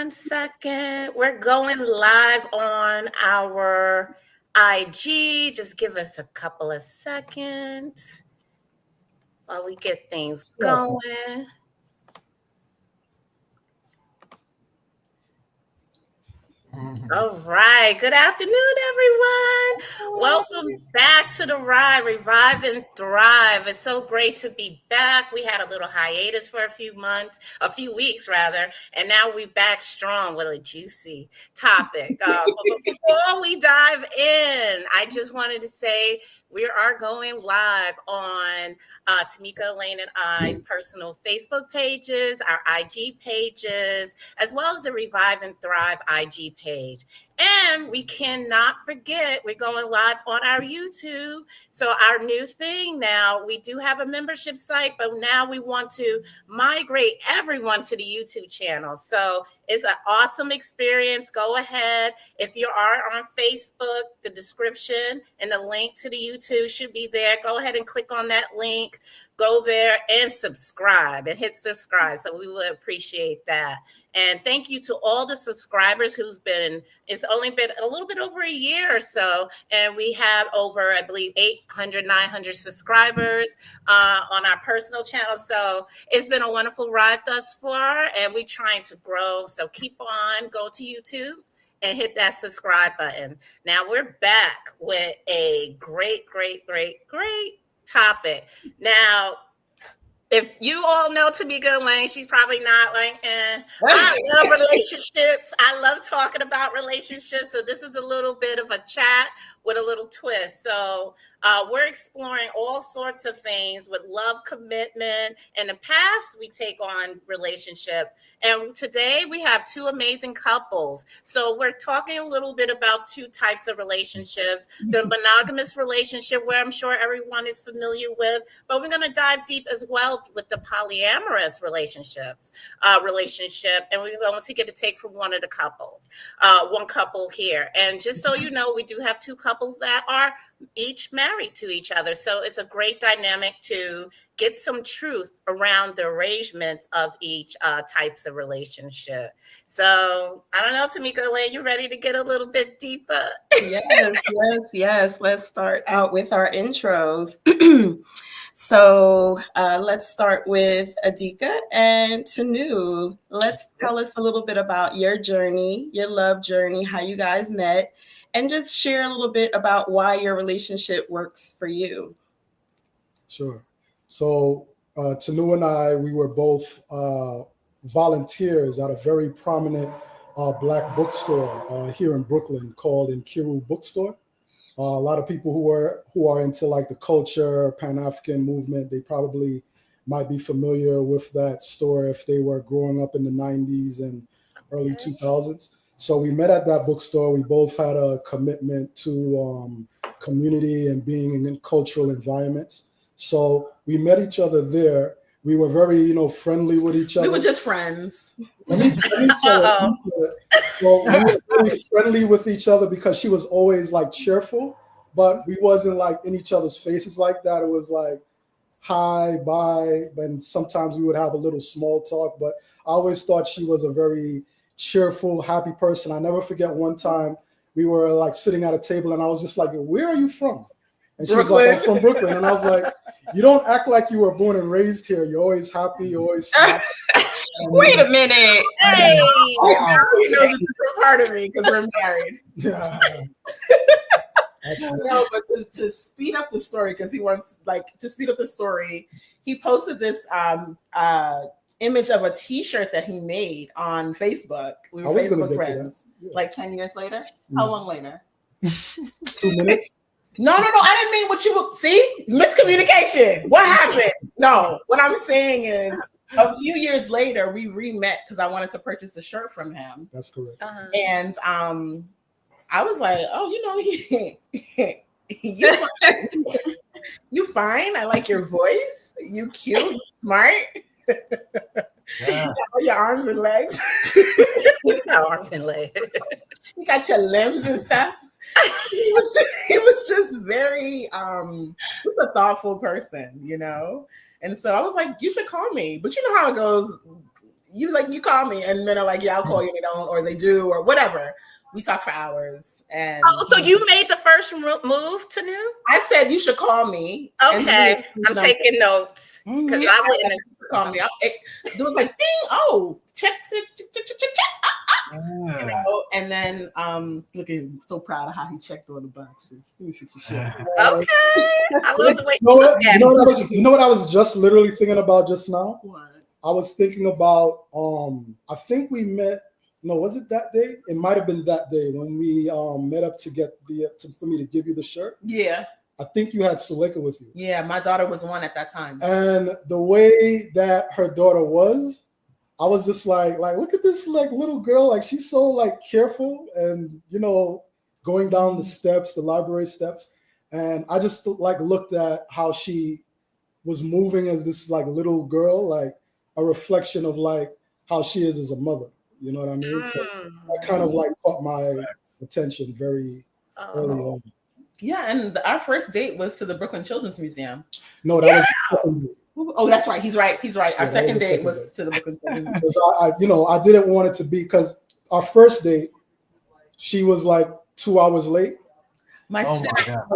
one second. We're going live on our IG. Just give us a couple of seconds while we get things going. All right. Good afternoon, everyone. Welcome back to the ride, Revive and Thrive. It's so great to be back. We had a little hiatus for a few weeks rather, and now we're back strong with a juicy topic. But before we dive in, I just wanted to say we are going live on Tamika, Elaine, and I's personal Facebook pages, our IG pages, as well as the Revive and Thrive IG page. And we cannot forget, we're going live on our YouTube. So our new thing now, we do have a membership site, but now we want to migrate everyone to the YouTube channel. So it's an awesome experience. Go ahead. If you are on Facebook, the description and the link to the YouTube should be there. Go ahead and click on that link. Go there and subscribe and hit subscribe. So we would appreciate that. And thank you to all the subscribers it's only been a little bit over a year or so. And we have over, I believe, 800, 900 subscribers on our personal channel. So it's been a wonderful ride thus far, and we're trying to grow. So keep on, go to YouTube and hit that subscribe button. Now we're back with a great topic. Now, if you all know Tamika Lane, she's probably not like, I love relationships. I love talking about relationships. So this is a little bit of a chat with a little twist. So we're exploring all sorts of things with love, commitment, and the paths we take on relationship. And today we have two amazing couples. So we're talking a little bit about two types of relationships. The monogamous relationship, where I'm sure everyone is familiar with, but we're going to dive deep as well with the polyamorous relationship, and we're going to get a take from one couple here. And just so you know, we do have two couples that are each married to each other. So it's a great dynamic to get some truth around the arrangements of each types of relationship. So I don't know, Tamika, Elaine, you ready to get a little bit deeper? Yes. Let's start out with our intros. So let's start with Adika and Tanu. Let's tell us a little bit about your journey, your love journey, how you guys met, and just share a little bit about why your relationship works for you. Sure. So Tanu and I, we were both volunteers at a very prominent Black bookstore here in Brooklyn called Nkiru Bookstore. A lot of people who are into like the culture, Pan-African movement, they probably might be familiar with that store if they were growing up in the 90s and early 2000s. So we met at that bookstore. We both had a commitment to community and being in cultural environments. So we met each other there. We were very, friendly with each other. We were just friends. Well, we were very friendly with each other because she was always like cheerful, but we wasn't like in each other's faces like that. It was like, hi, bye. And sometimes we would have a little small talk, but I always thought she was a very cheerful, happy person. I never forget one time we were like sitting at a table and I was just like, where are you from? And she was like, I'm from Brooklyn. And I was like, you don't act like you were born and raised here. You're always happy. You're always smart. Wait a minute. Hey, he knows a different part of me because we're married. Yeah. No, but to speed up the story, because he wants he posted this image of a T-shirt that he made on Facebook. We were Facebook friends. Like 10 years later. How long later? 2 minutes. No. I didn't mean what you would see. Miscommunication. What happened? No, what I'm saying is a few years later, we re-met because I wanted to purchase a shirt from him. That's correct. Uh-huh. And I was like, oh, you fine. I like your voice. You cute, smart. Yeah. Your arms and legs. You got arms and legs. You got your limbs and stuff. He was just very just a thoughtful person, And so I was like, you should call me. But you know how it goes. you call me, and men are like, yeah, I'll call you, and they don't, or they do, or whatever. We talk for hours, and Oh, so you made the first move to New? I said you should call me. Okay, I'm taking notes because I wouldn't call me. It was like ding. Oh, check. You know, and then look at him, so proud of how he checked on the boxes. Okay, I love the way you look at it. You know what I was just literally thinking about just now? What? I was thinking about I think we met. No, was it that day? It might have been that day when we met up to get for me to give you the shirt. Yeah. I think you had Suleika with you. Yeah, my daughter was one at that time. And the way that her daughter was, I was just like look at this like little girl, like she's so like careful and going down the steps, the library steps, and I just like looked at how she was moving as this like little girl, like a reflection of like how she is as a mother. You know what I mean? So that kind of like caught my attention very early on. Yeah, and our first date was to the Brooklyn Children's Museum. No, that was. Oh, that's right. He's right. Our second date was to the Brooklyn Children's Museum. I didn't want it to be because our first date, she was like 2 hours late. Her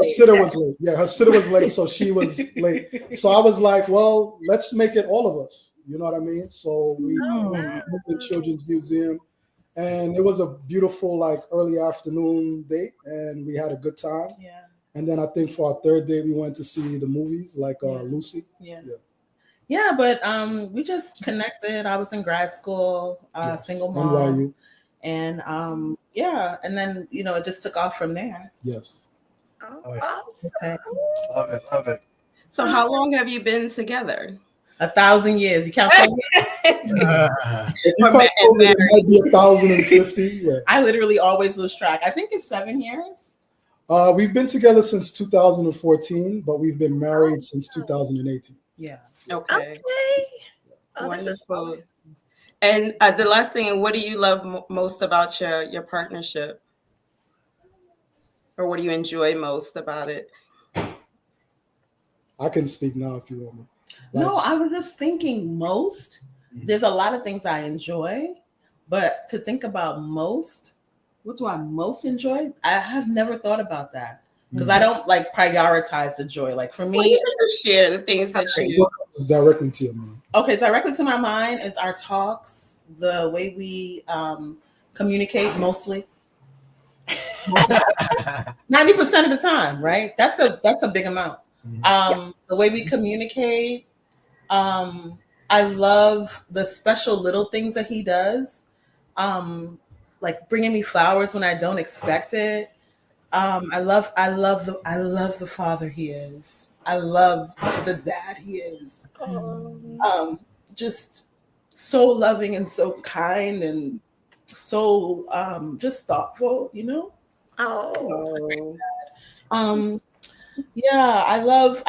sitter was late. Yeah, her sitter was late, so she was late. So I was like, well, let's make it all of us. You know what I mean? So we went to the Children's Museum, and it was a beautiful like early afternoon date, and we had a good time. Yeah. And then I think for our third day, we went to see the movies like Lucy. Yeah, but we just connected. I was in grad school, single mom. NYU. And and then it just took off from there. Yes. Oh, awesome. Okay. Love it. So how long have you been together? 1,000 years. You count COVID? It might be 1,050. Yeah. I literally always lose track. I think it's 7 years. We've been together since 2014, but we've been married since 2018. Yeah. Okay. Oh, Wonderful. And the last thing, what do you love most about your partnership? Or what do you enjoy most about it? I can speak now if you want me. No, I was just thinking most. There's a lot of things I enjoy, but to think about most, what do I most enjoy? I have never thought about that because I don't like prioritize the joy. Like for me, you can just share the things that you directly to your mind. Okay, directly to my mind is our talks, the way we communicate mostly. 90% of the time, right? That's a big amount. The way we communicate. I love the special little things that he does, like bringing me flowers when I don't expect it. I love the father he is. I love the dad he is. Just so loving and so kind and so just thoughtful, Yeah, I love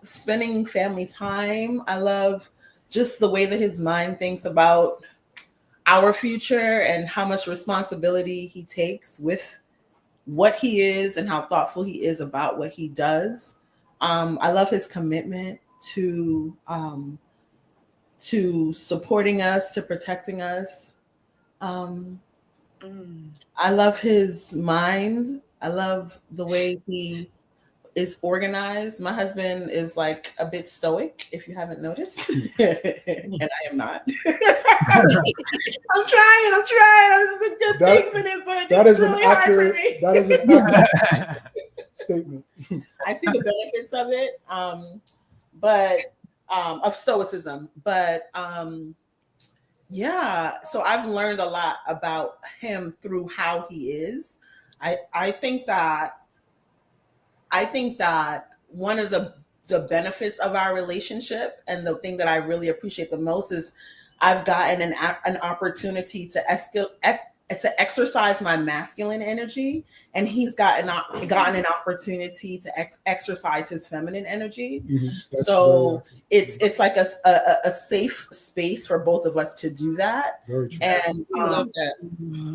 spending family time. I love just the way that his mind thinks about our future and how much responsibility he takes with what he is and how thoughtful he is about what he does. I love his commitment to supporting us, to protecting us. I love his mind. I love the way he is organized. My husband is like a bit stoic, if you haven't noticed, and I am not. I'm trying. I'm just fixing it, but that is really an accurate. That is an accurate statement. I see the benefits of it, but of stoicism. But yeah, so I've learned a lot about him through how he is. I think that one of the benefits of our relationship and the thing that I really appreciate the most is I've gotten an opportunity to exercise my masculine energy, and he's gotten an opportunity to exercise his feminine energy. So it's like a safe space for both of us to do that. Very true. And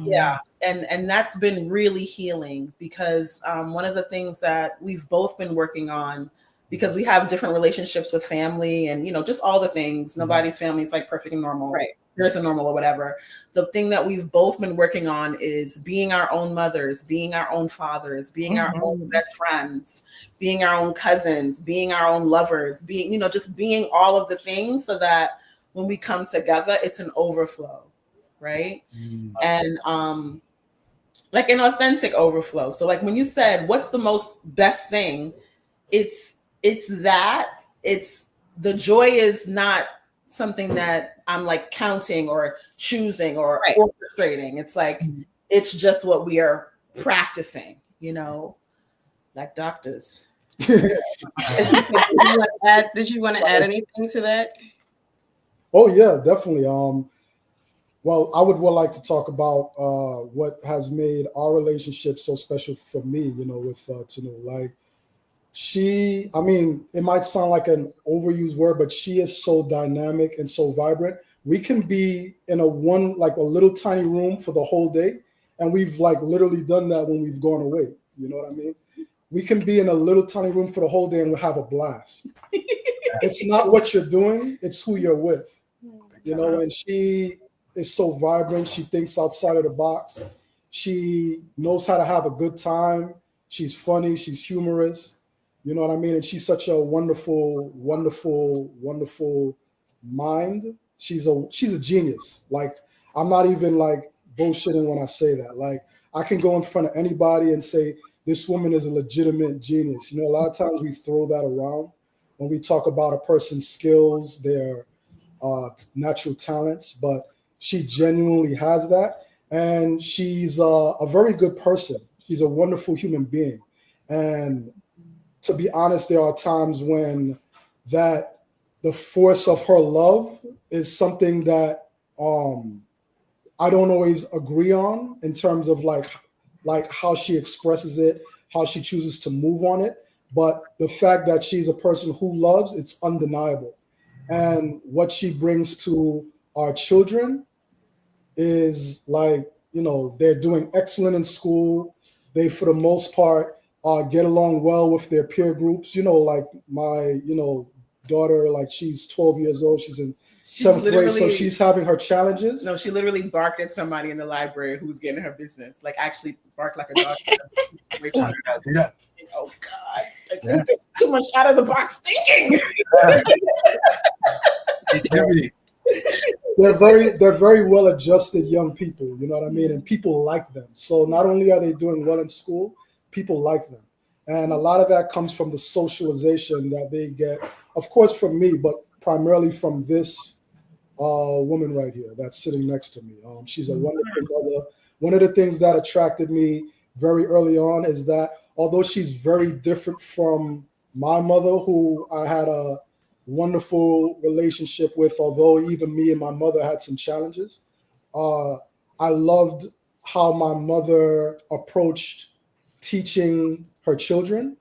yeah, and that's been really healing because one of the things that we've both been working on because we have different relationships with family and, just all the things. Nobody's family is like perfect and normal. Right. There's a normal or whatever. The thing that we've both been working on is being our own mothers, being our own fathers, being our own best friends, being our own cousins, being our own lovers, being, just being all of the things so that when we come together, it's an overflow, right? And like an authentic overflow. So like when you said, what's the most best thing? It's that it's the joy is not something that I'm like counting or choosing or orchestrating. It's like, it's just what we are practicing, like doctors. Did you want to add anything to that? Oh yeah, definitely. Well, I would like to talk about what has made our relationship so special for me, with Tanu. Like I mean, it might sound like an overused word, but she is so dynamic and so vibrant. We can be in a little tiny room for the whole day. And we've like literally done that when we've gone away. You know what I mean? We can be in a little tiny room for the whole day and we'll have a blast. It's not what you're doing, it's who you're with. And she is so vibrant. She thinks outside of the box. She knows how to have a good time. She's funny. She's humorous. You know what I mean? And she's such a wonderful, wonderful, wonderful mind. She's a genius. Like, I'm not even like bullshitting when I say that. Like, I can go in front of anybody and say, this woman is a legitimate genius. A lot of times we throw that around when we talk about a person's skills, their natural talents, but she genuinely has that. And she's a very good person. She's a wonderful human being. And to be honest, there are times when the force of her love is something that I don't always agree on in terms of like how she expresses it, how she chooses to move on it. But the fact that she's a person who loves, it's undeniable. And what she brings to our children is like, they're doing excellent in school. They, for the most part, get along well with their peer groups. Like my, daughter, like she's 12 years old. She's in seventh grade, so she's having her challenges. No, she literally barked at somebody in the library who was getting her business. Like actually barked like a dog. Oh God! I think that's too much out of the box thinking. They're very well adjusted young people. You know what I mean? And people like them. So not only are they doing well in school, people like them. And a lot of that comes from the socialization that they get, of course, from me, but primarily from this woman right here that's sitting next to me. She's a wonderful mother. One of the things that attracted me very early on is that although she's very different from my mother, who I had a wonderful relationship with, although even me and my mother had some challenges, I loved how my mother approached teaching her children.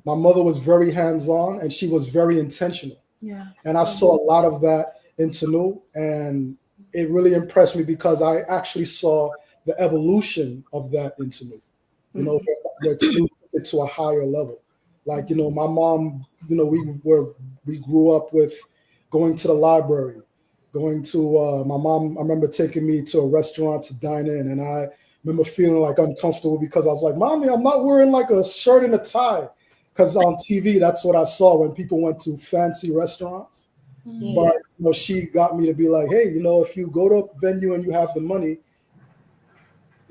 My mother was very hands-on and she was very intentional. Yeah. And I saw a lot of that in Tanu, and it really impressed me because I actually saw the evolution of that in Tanu. Where Tanu took it to a higher level. Like, my mom, we grew up with going to the library, going to my mom. I remember taking me to a restaurant to dine in, and I remember feeling like uncomfortable because I was like, Mommy, I'm not wearing like a shirt and a tie. Because on TV, that's what I saw when people went to fancy restaurants. Yeah. But she got me to be like, hey, if you go to a venue and you have the money,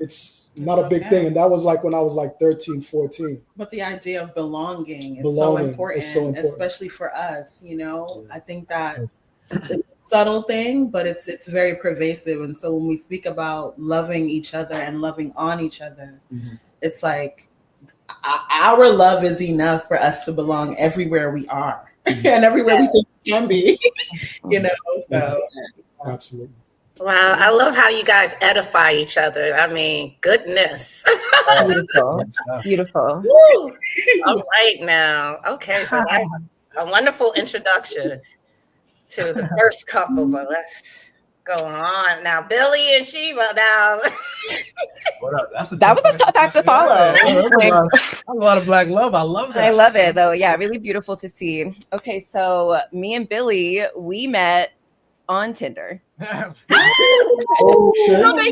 it's not a big thing. And that was like when I was like 13, 14. But the idea of belonging is so important, especially for us, Yeah. I think that it's a subtle thing, but it's very pervasive. And so when we speak about loving each other and loving on each other, it's like our love is enough for us to belong everywhere we are and everywhere we think we can be, So. Absolutely. Wow, I love how you guys edify each other. I mean, goodness. Beautiful. Beautiful. Woo. All right now. Okay, so that's a wonderful introduction to the first couple, but let's Go on now, Billy and Sheba. Now, What up? That was a tough act to follow. That's a lot of black love. I love that. I love it though. Yeah, really beautiful to see. Okay, so me and Billy, we met on Tinder. so they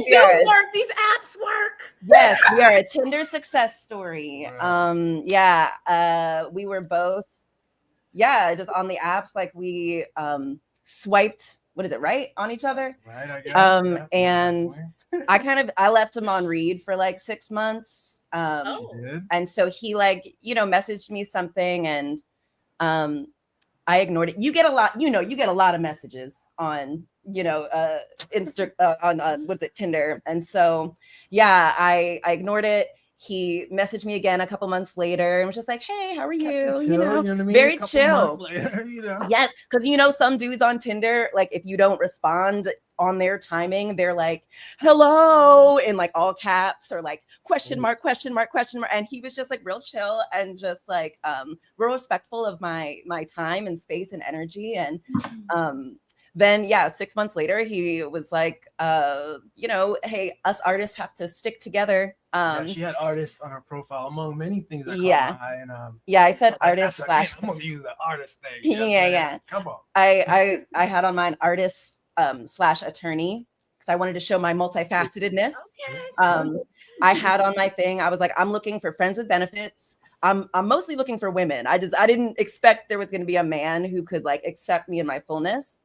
do work. These apps work. Yes, we are a Tinder success story. Right. We were both, just on the apps. Like we swiped, what is it, right, on each other? Right, I guess. And I left him on read for like 6 months. And so he messaged me something, and I ignored it. You get a lot of messages on, on what's it, Tinder. And so, I ignored it. He messaged me again a couple months later and was just like, "Hey, how are you?" You know what I mean? Very chill. Later, Yes, because some dudes on Tinder, like if you don't respond on their timing, they're like, "Hello," in like all caps, or like question mark, question mark, question mark. And he was just like real chill and just like real respectful of my time and space and energy. And then 6 months later, he was like, "Hey, us artists have to stick together." She had artists on her profile among many things that caught my eye. And I said artist slash. I'm gonna use the artist thing. Yeah. Come on. I had on mine artist slash attorney, because I wanted to show my multifacetedness. Okay. I had on my thing. I was like, I'm looking for friends with benefits. I'm mostly looking for women. I didn't expect there was going to be a man who could like accept me in my fullness.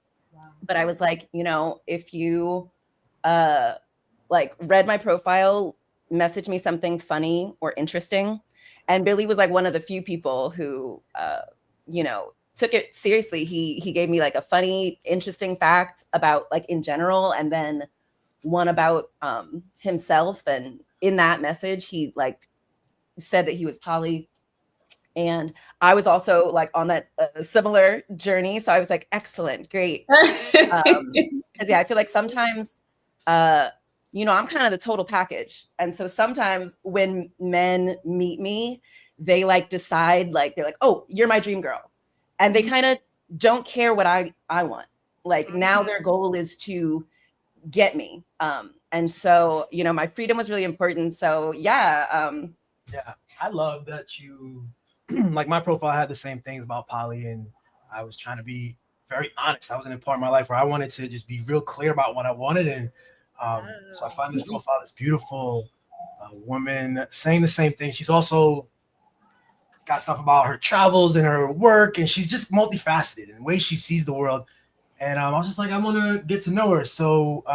But I was like, if you read my profile, message me something funny or interesting. And Billy was like one of the few people who took it seriously. He gave me like a funny, interesting fact about like in general, and then one about himself. And in that message, he like said that he was poly. And I was also like on that similar journey. So I was like, excellent, great. Because I feel like sometimes, I'm kind of the total package. And so sometimes when men meet me, they like decide, like, they're like, oh, you're my dream girl. And they kind of don't care what I want. Like now their goal is to get me. And so, my freedom was really important. So I love that you like my profile had the same things about poly, and I was trying to be very honest. I was in a part of my life where I wanted to just be real clear about what I wanted. And so I find this profile, this beautiful woman saying the same thing. She's also got stuff about her travels and her work, and she's just multifaceted in the way she sees the world. And I was just like, I want to get to know her. So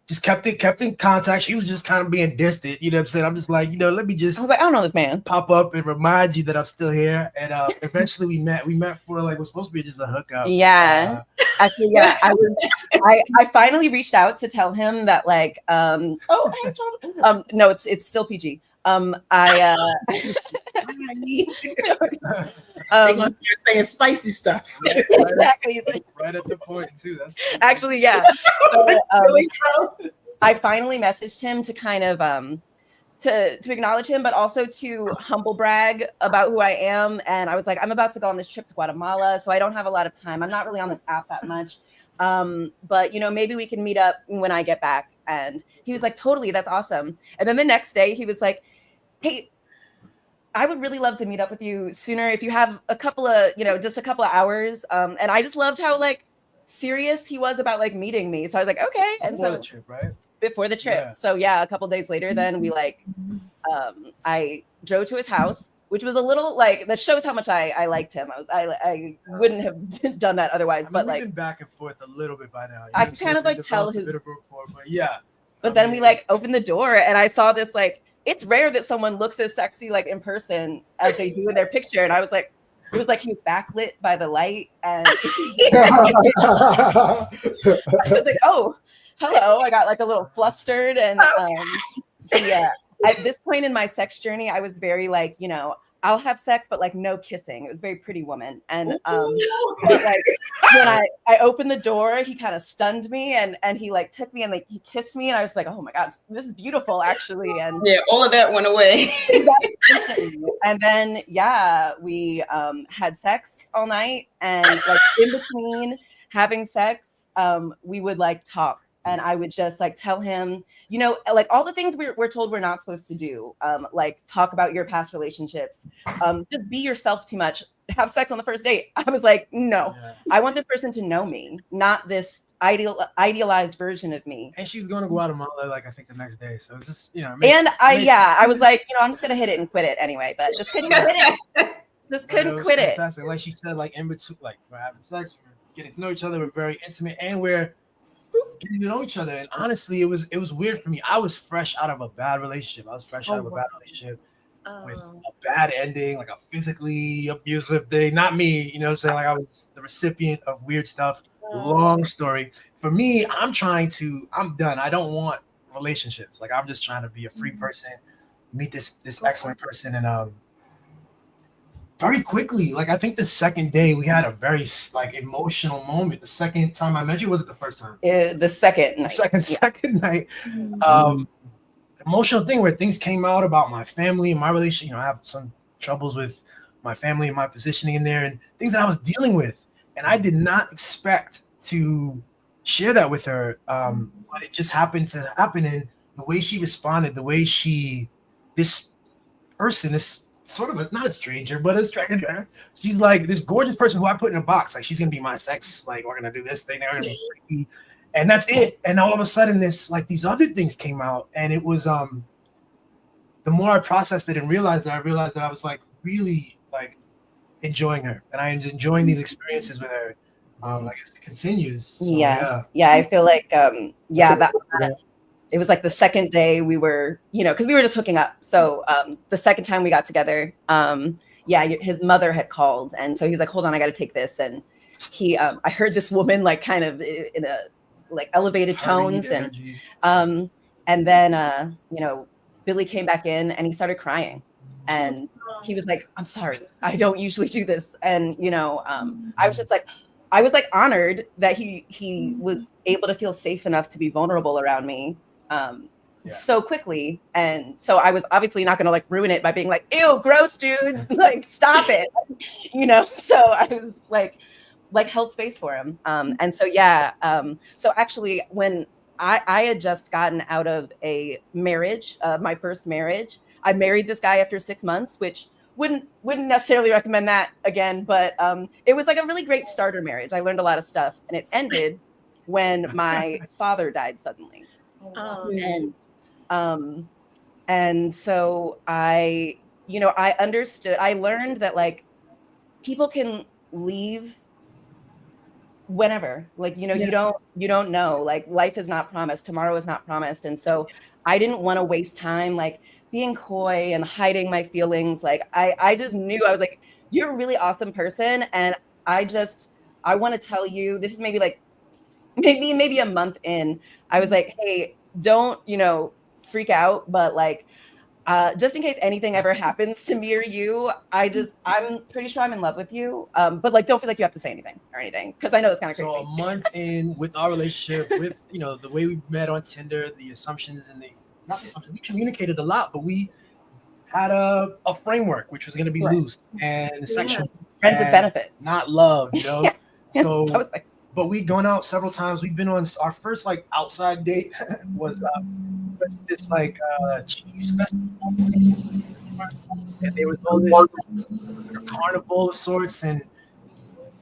just kept in contact. She was just kind of being distant, you know what I'm saying? I'm just like, let me just I was like, I don't know this man. Pop up and remind you that I'm still here. And eventually we met for like what's supposed to be just a hookup. Yeah. Actually, I finally reached out to tell him that like no, it's still PG. They're gonna start saying spicy stuff. Exactly. Right at the point too. That's actually, yeah. So, I finally messaged him to kind of to acknowledge him, but also to humble brag about who I am. And I was like, I'm about to go on this trip to Guatemala, so I don't have a lot of time. I'm not really on this app that much. But maybe we can meet up when I get back. And he was like, totally, that's awesome. And then the next day he was like, hey, I would really love to meet up with you sooner if you have a couple of, just a couple of hours. And I just loved how like serious he was about like meeting me. So I was like, okay. And before so the trip, right? Before the trip. Yeah. So a couple of days later, then we like, I drove to his house, which was a little like, that shows how much I liked him. I wouldn't have done that otherwise, but we've like been back and forth a little bit by now. I kind of like tell his, but yeah. But then we like opened the door and I saw this like, it's rare that someone looks as sexy like in person as they do in their picture. And I was like, it was like he was backlit by the light. And I was like, oh, hello. I got like a little flustered. And at this point in my sex journey, I was very like, I'll have sex, but like no kissing. It was very Pretty Woman. And but like when I opened the door, he kind of stunned me and he like took me and like he kissed me and I was like, oh my God, this is beautiful actually. And yeah, all of that went away. And then we had sex all night, and like in between having sex, we would like talk, and I would just like tell him, you know, like all the things we're told we're not supposed to do, like talk about your past relationships, just be yourself too much, have sex on the first date. I was like, no, I want this person to know me, not this idealized version of me. And she's going to Guatemala, like I think the next day. So just, you know, I was like, you know, I'm just gonna hit it and quit it anyway, but just couldn't quit it. Just couldn't quit it. Fantastic. Like she said, like in between, like we're having sex, we're getting to know each other, we're very intimate, and we're getting to know each other. And honestly, it was weird for me. I was fresh out of a bad relationship. I was fresh out of a bad relationship with a bad ending, like a physically abusive thing. Not me, you know what I'm saying? Like I was the recipient of weird stuff. Long story. For me, I'm done. I don't want relationships. Like I'm just trying to be a free person, meet this excellent person, and very quickly, like I think the second day we had a very like emotional moment. The second time I met you, was it the first time? The second night. Second night. Emotional thing where things came out about my family and my relationship. You know, I have some troubles with my family and my positioning in there, and things that I was dealing with, and I did not expect to share that with her. But it just happened to happen, and the way she responded, the way this person, this sort of not a stranger, but a stranger. She's like this gorgeous person who I put in a box. Like she's gonna be my sex. Like we're gonna do this thing. We're gonna be freaky, and that's it. And all of a sudden, these other things came out, and it was the more I processed it and realized that I was like really like enjoying her, and I enjoying these experiences with her. I guess it continues. So, yeah. I feel like that it was like the second day we were, you know, because we were just hooking up. So the second time we got together, his mother had called, and so he's like, hold on, I got to take this. And I heard this woman like kind of in a like elevated tones, and then you know, Billy came back in and he started crying, and he was like, I'm sorry, I don't usually do this. And you know, I was like honored that he was able to feel safe enough to be vulnerable around me so quickly. And so I was obviously not gonna like ruin it by being like, ew, gross, dude, like stop it, you know. So I was like held space for him. And so so actually when I had just gotten out of a marriage, my first marriage, I married this guy after 6 months, which wouldn't necessarily recommend that again, but it was like a really great starter marriage. I learned a lot of stuff, and it ended when my father died suddenly. And so I learned that like people can leave whenever, like, you know, you don't know, like life is not promised, tomorrow is not promised. And so I didn't want to waste time like being coy and hiding my feelings. Like I just knew, I was like, you're a really awesome person, and I want to tell you, this is maybe a month in, I was like, hey, don't, you know, freak out, but like just in case anything ever happens to me or you, I'm pretty sure I'm in love with you, but like don't feel like you have to say anything or anything, because I know that's kind of crazy. So a month in with our relationship, with, you know, the way we met on Tinder, the assumptions and we communicated a lot, but we had a framework which was going to be loose and sexual, friends with benefits, not love, you know. So I was like, but we'd gone out several times. We've been on our first like outside date was this like cheese festival, and there was all this like, a carnival of sorts, and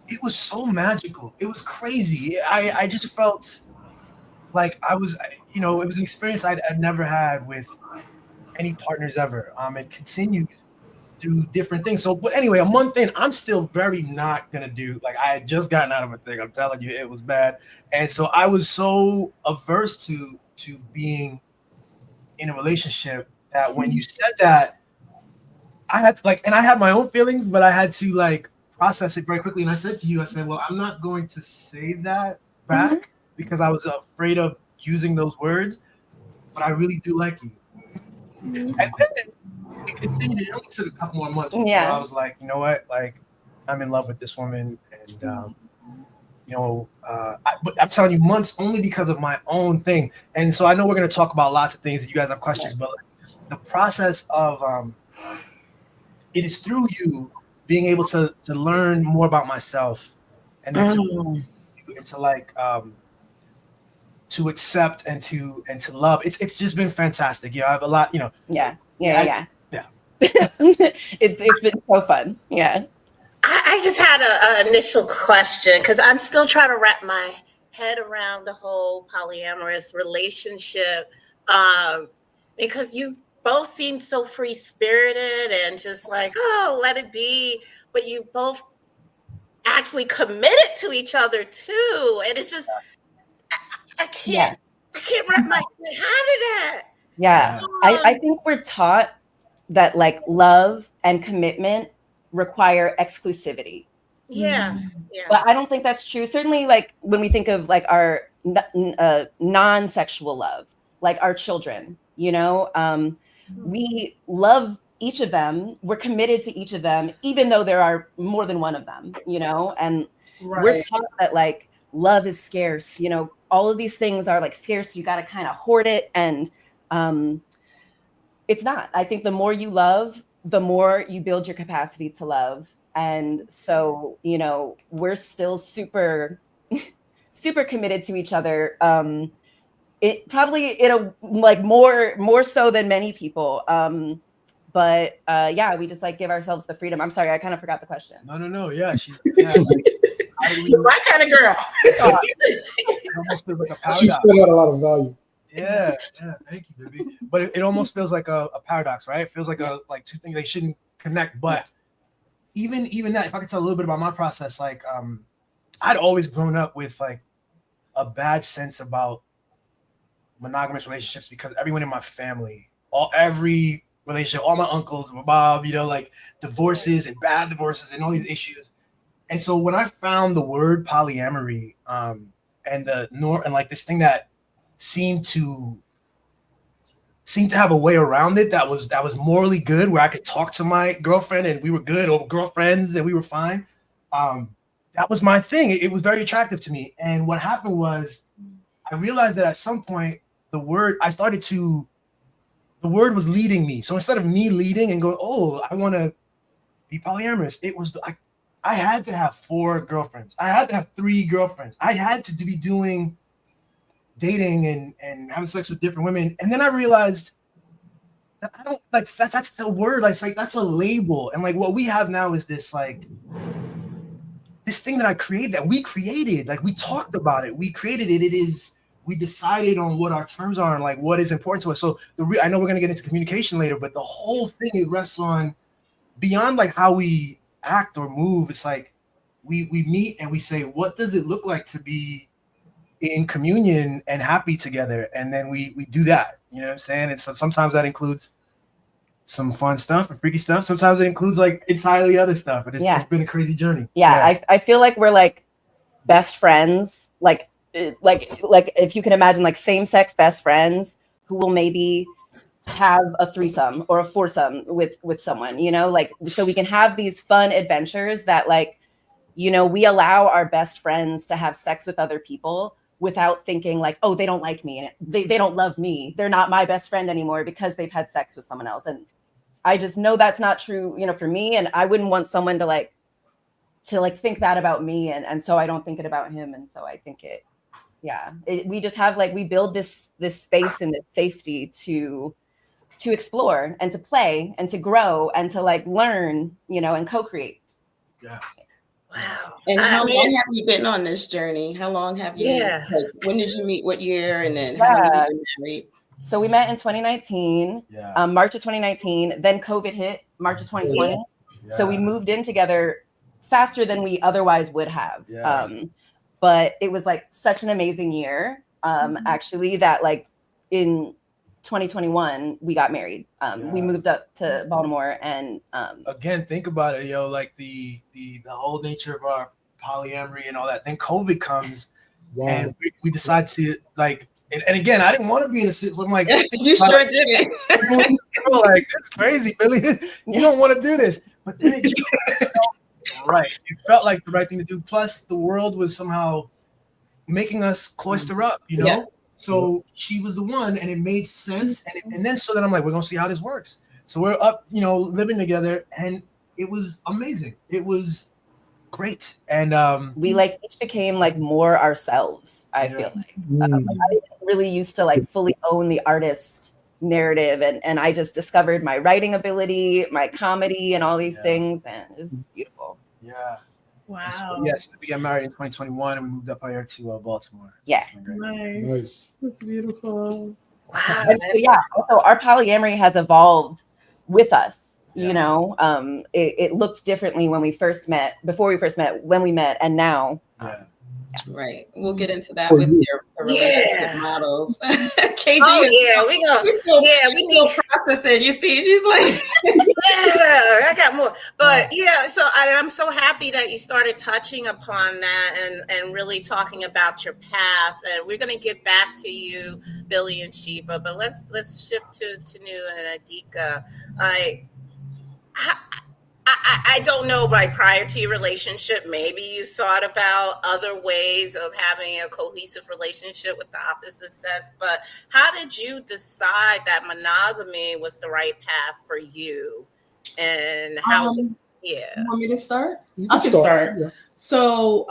it was so magical. It was crazy. I just felt like I was, you know, it was an experience I'd never had with any partners ever. It continued through different things. So, but anyway, a month in, I'm still very not gonna do, like, I had just gotten out of a thing. I'm telling you, it was bad. And so I was so averse to being in a relationship that when you said that, I had to like, and I had my own feelings, but I had to like process it very quickly. And I said to you, I said, well, I'm not going to say that back because I was afraid of using those words, but I really do like you. And then it continued. It only took a couple more months before I was like, you know what, like, I'm in love with this woman, and you know, but I'm telling you, months only because of my own thing. And so I know we're going to talk about lots of things that you guys have questions, but like, the process of it is through you being able to learn more about myself, and and to like to accept and to love. It's just been fantastic. I have a lot, Yeah. Yeah. It's been so fun. Yeah. I just had a initial question because I'm still trying to wrap my head around the whole polyamorous relationship. Because you both seem so free spirited and just like, oh, let it be. But you both actually committed to each other too. And it's just, I Yeah. can't wrap my head around that. Yeah. I think we're taught that like love and commitment require exclusivity. Yeah. But I don't think that's true. Certainly, like when we think of like our non-sexual love, like our children, we love each of them. We're committed to each of them, even though there are more than one of them, and we're taught that like love is scarce. All of these things are like scarce. You got to kind of hoard it. And it's not. I think the more you love, the more you build your capacity to love. And so, we're still super, super committed to each other. It'll like more so than many people. But yeah, we just like give ourselves the freedom. I'm sorry, I kind of forgot the question. No. Yeah. You're my kind of girl. It almost feels like a paradox. She still had a lot of value. Yeah. Thank you, baby. But it almost feels like a paradox, right? It feels like like two things they shouldn't connect. But even that, if I could tell a little bit about my process, like I'd always grown up with like a bad sense about monogamous relationships because everyone in my family, every relationship, all my uncles, my mom, like divorces and bad divorces and all these issues. And so when I found the word polyamory, and like this thing that seemed to have a way around it that was morally good, where I could talk to my girlfriend and we were good, or girlfriends and we were fine. That was my thing. It was very attractive to me. And what happened was I realized that at some point the word was leading me. So instead of me leading and going, oh, I want to be polyamorous, it was I had to have 4 girlfriends. I had to have 3 girlfriends. I had to be doing dating and having sex with different women. And then I realized that I don't like that's the word. Like, it's like that's a label. And like what we have now is this like this thing that we created. Like we talked about it. We created it. We decided on what our terms are and like what is important to us. So I know we're gonna get into communication later, but the whole thing it rests on beyond like how we act or move. It's like we meet and we say, what does it look like to be in communion and happy together? And then we do that. You know what I'm saying? And so sometimes that includes some fun stuff and freaky stuff. Sometimes it includes like entirely other stuff. And it's been a crazy journey. Yeah. I feel like we're like best friends, like if you can imagine like same-sex best friends who will maybe have a threesome or a foursome with someone, like so we can have these fun adventures that like, we allow our best friends to have sex with other people without thinking like, oh, they don't like me and they don't love me. They're not my best friend anymore because they've had sex with someone else. And I just know that's not true, for me. And I wouldn't want someone to think that about me. And so I don't think it about him. And so I think we just have we build this space and this safety to explore and to play and to grow and to learn, and co-create. Yeah. Wow. And how long have you been on this journey? How long have you? Yeah. When did you meet? What year? And then how long have you been married? So we met in 2019, March of 2019. Then COVID hit, March of 2020. Yeah. So we moved in together faster than we otherwise would have. Yeah. But it was such an amazing year, actually, that in 2021 we got married. We moved up to Baltimore, and again, think about it, the whole nature of our polyamory and all that. Then COVID comes, and we decide to and again, I didn't want to be in a situation. I'm like, you sure didn't. That's crazy, Billy. You don't want to do this, but then it just felt right. It felt like the right thing to do. Plus, the world was somehow making us cloister up, Yeah. So she was the one, and it made sense. And then so then I'm like, we're gonna see how this works. So we're up, living together, and it was amazing. It was great. And we like each became like more ourselves. I feel like I didn't really used to like fully own the artist narrative, and I just discovered my writing ability, my comedy, and all these things, and it was beautiful. Yeah. Wow. So, yes, we got married in 2021 and we moved up here to Baltimore. Yeah. Nice. That's beautiful. Wow. And so, yeah. Also, our polyamory has evolved with us. You know, it looked differently when we first met, before we first met, when we met, and now. Right. We'll get into that with your relationship models. KG Oh is yeah, we go. she's still processing. You see, she's like, I got more. But yeah, so I'm so happy that you started touching upon that and really talking about your path. And we're gonna get back to you, Billy and Sheba, but let's shift to Tanu and Adika. I don't know, like prior to your relationship, maybe you thought about other ways of having a cohesive relationship with the opposite sex, but how did you decide that monogamy was the right path for you? And how was it? Yeah. You want me to start? You I can start. Yeah. So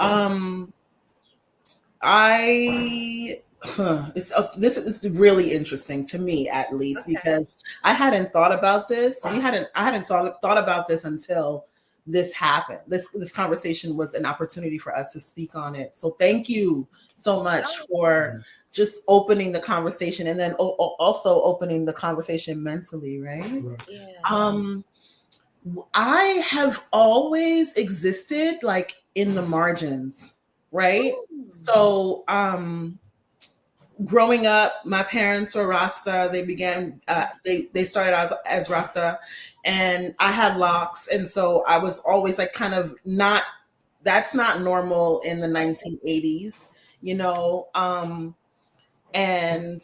this is really interesting to me, at least, because I hadn't thought about this. I hadn't thought about this until this happened. This conversation was an opportunity for us to speak on it. So thank you so much for just opening the conversation, and then also opening the conversation mentally, right? Yeah. I have always existed like in the margins, right? So growing up, my parents were Rasta. They began, they started as Rasta, and I had locks. And so I was always like kind of not, that's not normal in the 1980s, you know? And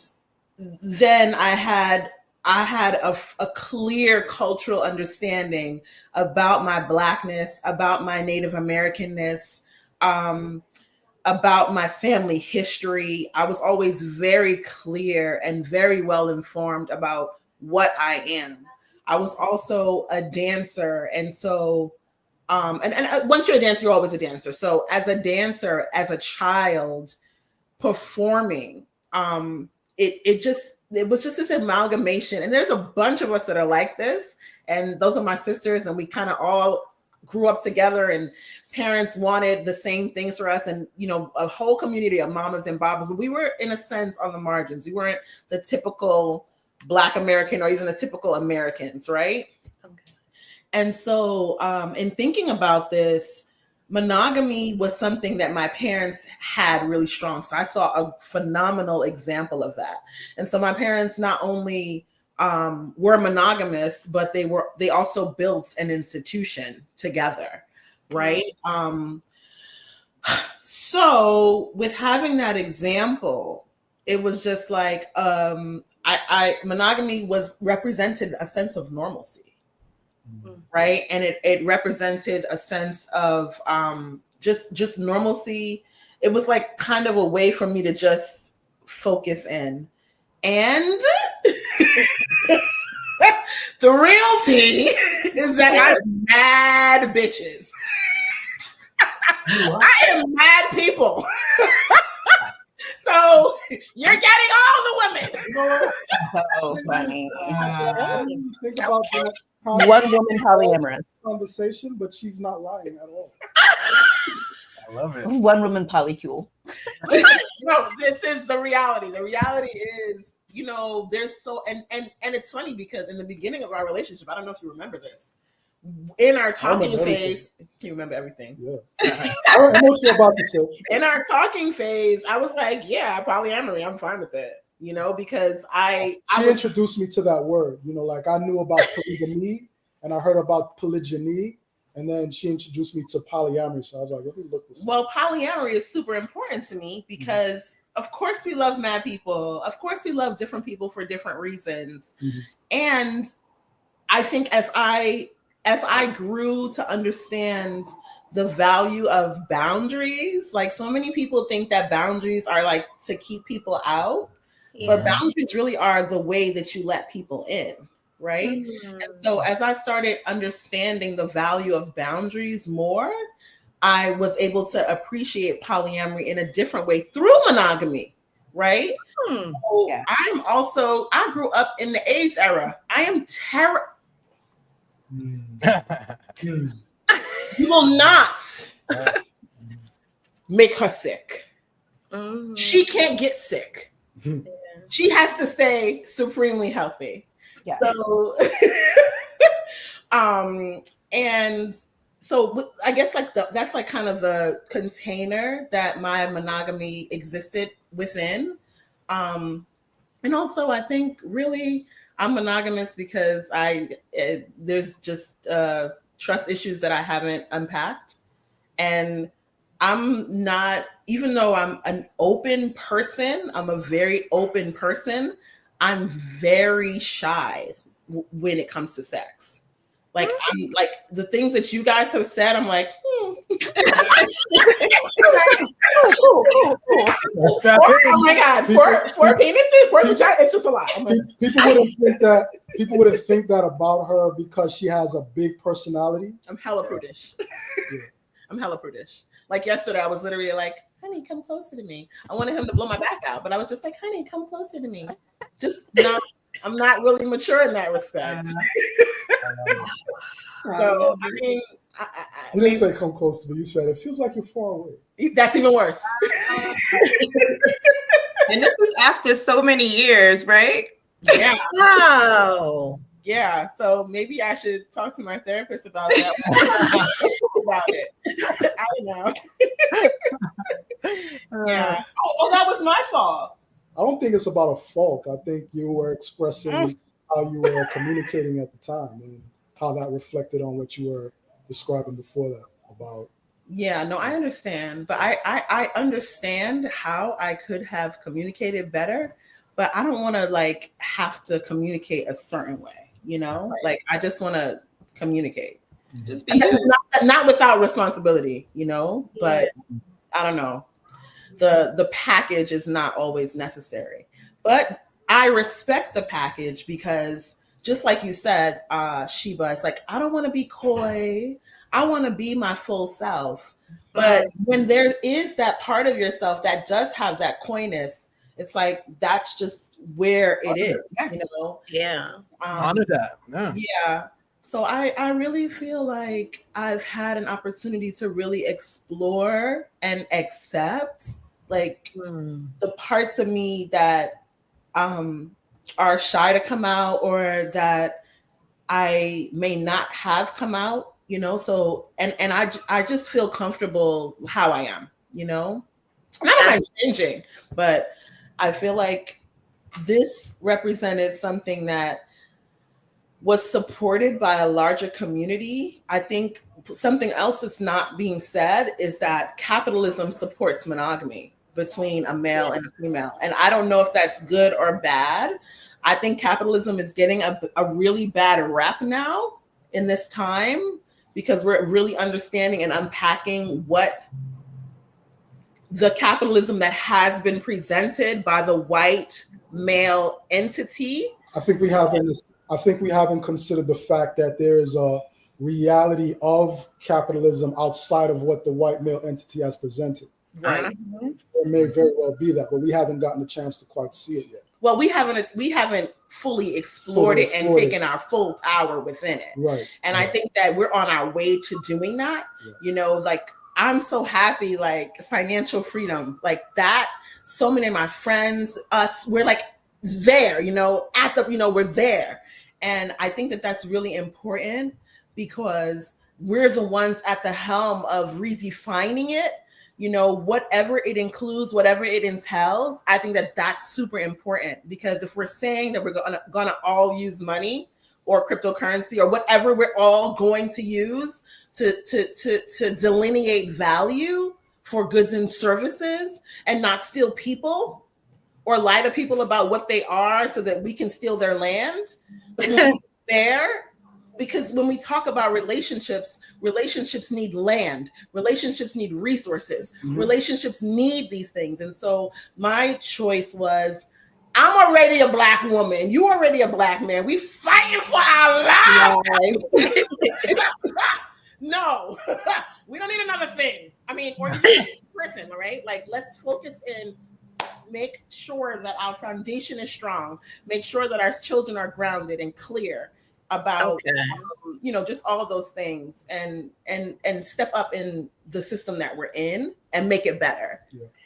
then I had a clear cultural understanding about my Blackness, about my Native Americanness, about my family history. I was always very clear and very well informed about what I am. I was also a dancer. And so, and once you're a dancer, you're always a dancer. So as a dancer, as a child performing, it was just this amalgamation. And there's a bunch of us that are like this. And those are my sisters. And we kind of all grew up together, and parents wanted the same things for us, and you know, a whole community of mamas and babas, but we were in a sense on the margins. We weren't the typical Black American or even the typical Americans, right? And so in thinking about this, monogamy was something that my parents had really strong. So I saw a phenomenal example of that. And so my parents not only were monogamous, but they also built an institution together, right? So with having that example, it was just like monogamy represented a sense of normalcy, right? And it represented a sense of just normalcy. It was like kind of a way for me to just focus in. And the real tea is that I'm mad bitches. I am mad people. So you're getting all the women. So funny. Think about that. One woman polyamorous. Conversation, but she's not lying at all. I love it. One woman polycule. No, this is the reality. The reality is, you know, there's so and it's funny because in the beginning of our relationship, I don't know if you remember this. In our talking phase, you remember everything. Yeah. I know you about this. In our talking phase, I was like, yeah, polyamory, I'm fine with it. You know, because she introduced me to that word. You know, like I knew about polygamy and I heard about polygyny, and then she introduced me to polyamory. So I was like, let me look this up. Well, polyamory is super important to me because of course we love mad people. Of course we love different people for different reasons. And I think as I grew to understand the value of boundaries, like so many people think that boundaries are like to keep people out, but boundaries really are the way that you let people in, right? And so as I started understanding the value of boundaries more, I was able to appreciate polyamory in a different way through monogamy, right? So Yeah. I grew up in the AIDS era. I am Mm. You will not make her sick. Mhm. She can't get sick. Mhm. She has to stay supremely healthy. Yeah. So, and so I guess like that's like kind of the container that my monogamy existed within. And also I think really I'm monogamous because there's just trust issues that I haven't unpacked. And I'm not, even though I'm an open person, I'm a very open person, I'm very shy when it comes to sex. Like I'm like the things that you guys have said, I'm like, Cool. oh my God, four penises, four vaginas, it's just a lot. I'm like, People wouldn't think that about her because she has a big personality. I'm hella prudish. Yeah. I'm hella prudish. Like yesterday, I was literally like, honey, come closer to me. I wanted him to blow my back out, but I was just like, honey, come closer to me. I'm not really mature in that respect. So, I mean, You didn't say come close to me. You said it feels like you're far away. That's even worse. And this was after so many years, right? Yeah. Wow. Yeah. So maybe I should talk to my therapist about that. About it. I don't know. Yeah. Oh, that was my fault. I don't think it's about a fault. I think you were expressing how you were communicating at the time and how that reflected on what you were describing before that about. Yeah, no, I understand. But I understand how I could have communicated better, but I don't want to like have to communicate a certain way, you know? Right. Like I just want to communicate. Just be Not without responsibility, you know, but I don't know. The package is not always necessary. But I respect the package because just like you said, Sheba, it's like, I don't want to be coy. I want to be my full self. But when there is that part of yourself that does have that coyness, it's like, that's just where it is, you know? Yeah. Honor that. Yeah. Yeah. So I really feel like I've had an opportunity to really explore and accept like the parts of me that are shy to come out or that I may not have come out, you know. So and I just feel comfortable how I am, you know. Not that I'm changing, but I feel like this represented something that was supported by a larger community. I think something else that's not being said is that capitalism supports monogamy between a male and a female. And I don't know if that's good or bad. I think capitalism is getting a really bad rap now in this time because we're really understanding and unpacking what the capitalism that has been presented by the white male entity. I think we haven't considered the fact that there is a reality of capitalism outside of what the white male entity has presented. Right. It may very well be that, but we haven't gotten a chance to quite see it yet. Well, we haven't fully explored it and taken our full power within it. Right. And I think that we're on our way to doing that. Right. You know, like I'm so happy, like financial freedom, like that. So many of my friends, us, we're like there, you know, we're there. And I think that that's really important because we're the ones at the helm of redefining it, you know, whatever it includes, whatever it entails. I think that that's super important because if we're saying that we're gonna all use money or cryptocurrency or whatever we're all going to use to delineate value for goods and services and not steal people or lie to people about what they are so that we can steal their land. There, because when we talk about relationships need land, relationships need resources, relationships need these things. And so my choice was, I'm already a Black woman, you already a Black man, we fighting for our lives. No, we don't need another thing. I mean, or even person, all right? Like, let's focus and make sure that our foundation is strong. Make sure that our children are grounded and clear about, just all of those things, and step up in the system that we're in and make it better.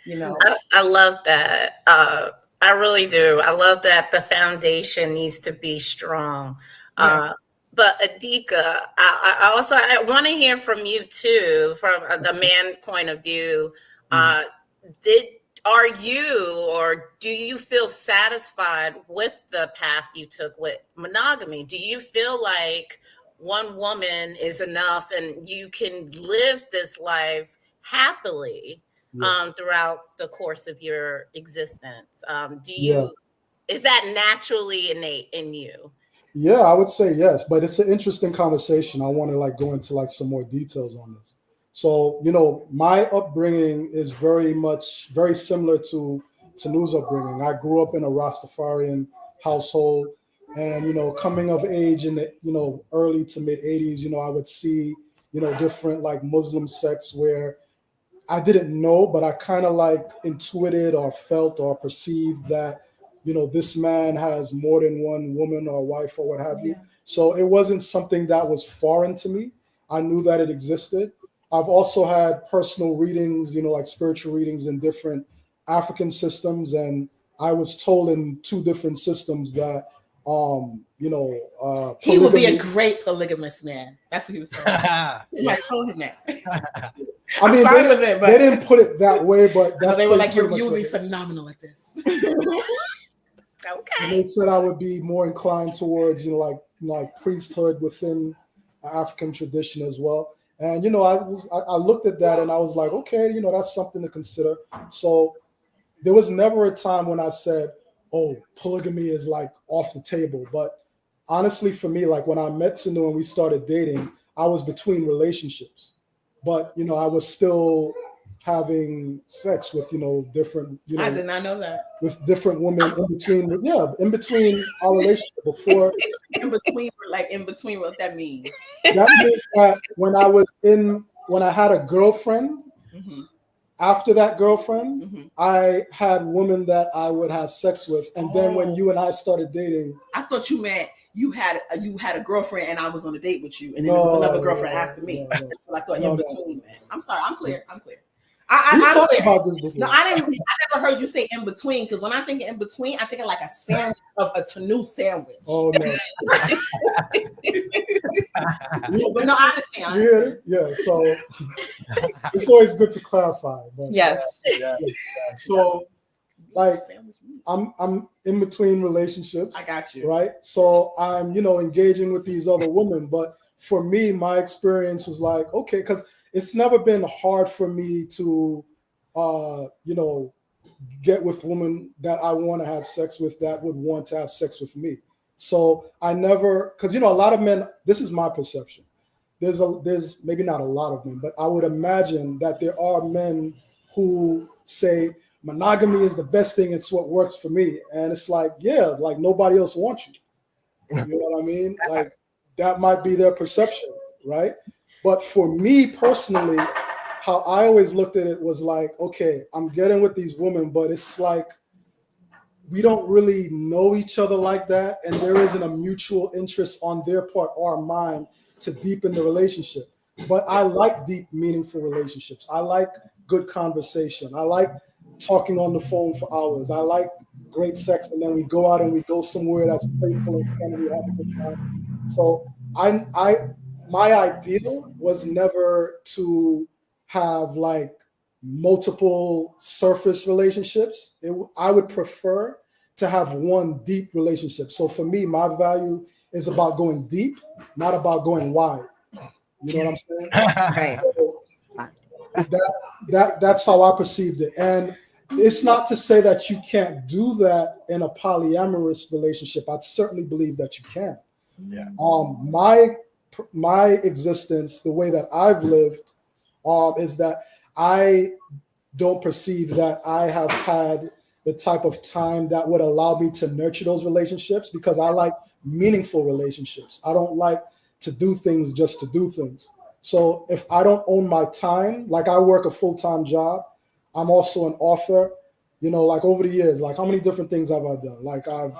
Yeah. I love that. I really do. I love that the foundation needs to be strong. Yeah. But Adika, I want to hear from you too, from the man point of view. Are you, or do you feel satisfied with the path you took with monogamy? Do you feel like one woman is enough and you can live this life happily throughout the course of your existence? Is that naturally innate in you? Yeah, I would say yes, but it's an interesting conversation. I want to go into some more details on this. So, my upbringing is very similar to Tanu's upbringing. I grew up in a Rastafarian household, and, coming of age in the, early to mid 80s, I would see, different Muslim sects where I didn't know, but I kind of intuited or felt or perceived that, this man has more than one woman or wife or what have you. So it wasn't something that was foreign to me. I knew that it existed. I've also had personal readings, spiritual readings in different African systems. And I was told in 2 different systems that, he would be a great polygamous man. That's what he was saying. I told him that. I mean, they didn't put it that way, but that's they were like, you would be phenomenal at this. Okay. And they said I would be more inclined towards, priesthood within African tradition as well. And, I looked at that and I was like, okay, that's something to consider. So there was never a time when I said, oh, polygamy is off the table. But honestly, for me, when I met Tanu and we started dating, I was between relationships. But, I was still having sex with, different, I did not know that. With different women in between our relationship before. in between, what that means? That means that when I had a girlfriend, after that girlfriend, I had women that I would have sex with. And then when you and I started dating. I thought you meant you had a girlfriend and I was on a date with you. And then there was another girlfriend after me. I thought in between, man. I'm sorry, I'm clear. We've talked about this before. No, I never heard you say in between, because when I think of in between, I think of a sandwich of a Tanu sandwich. Oh no. But no, I understand. Yeah. So it's always good to clarify. But yes. So I'm in between relationships. I got you. Right. So I'm, engaging with these other women. But for me, my experience was okay, because it's never been hard for me to, get with women that I want to have sex with that would want to have sex with me. So I never, because, a lot of men, this is my perception. There's maybe not a lot of men, but I would imagine that there are men who say monogamy is the best thing. It's what works for me. And it's nobody else wants you. You know what I mean? That might be their perception, right? But for me personally, how I always looked at it was okay, I'm getting with these women, but it's we don't really know each other like that. And there isn't a mutual interest on their part or mine to deepen the relationship. But I like deep, meaningful relationships. I like good conversation. I like talking on the phone for hours. I like great sex. And then we go out and we go somewhere that's playful and fun and we have a good time. So my ideal was never to have multiple surface relationships. I would prefer to have one deep relationship. So for me, my value is about going deep, not about going wide. You know what I'm saying? Right. So that's how I perceived it. And it's not to say that you can't do that in a polyamorous relationship. I certainly believe that you can. Yeah. My existence, the way that I've lived, is that I don't perceive that I have had the type of time that would allow me to nurture those relationships, because I like meaningful relationships. I don't like to do things just to do things. So if I don't own my time, like I work a full-time job, I'm also an author. You know, like over the years, like how many different things have I done? Like I've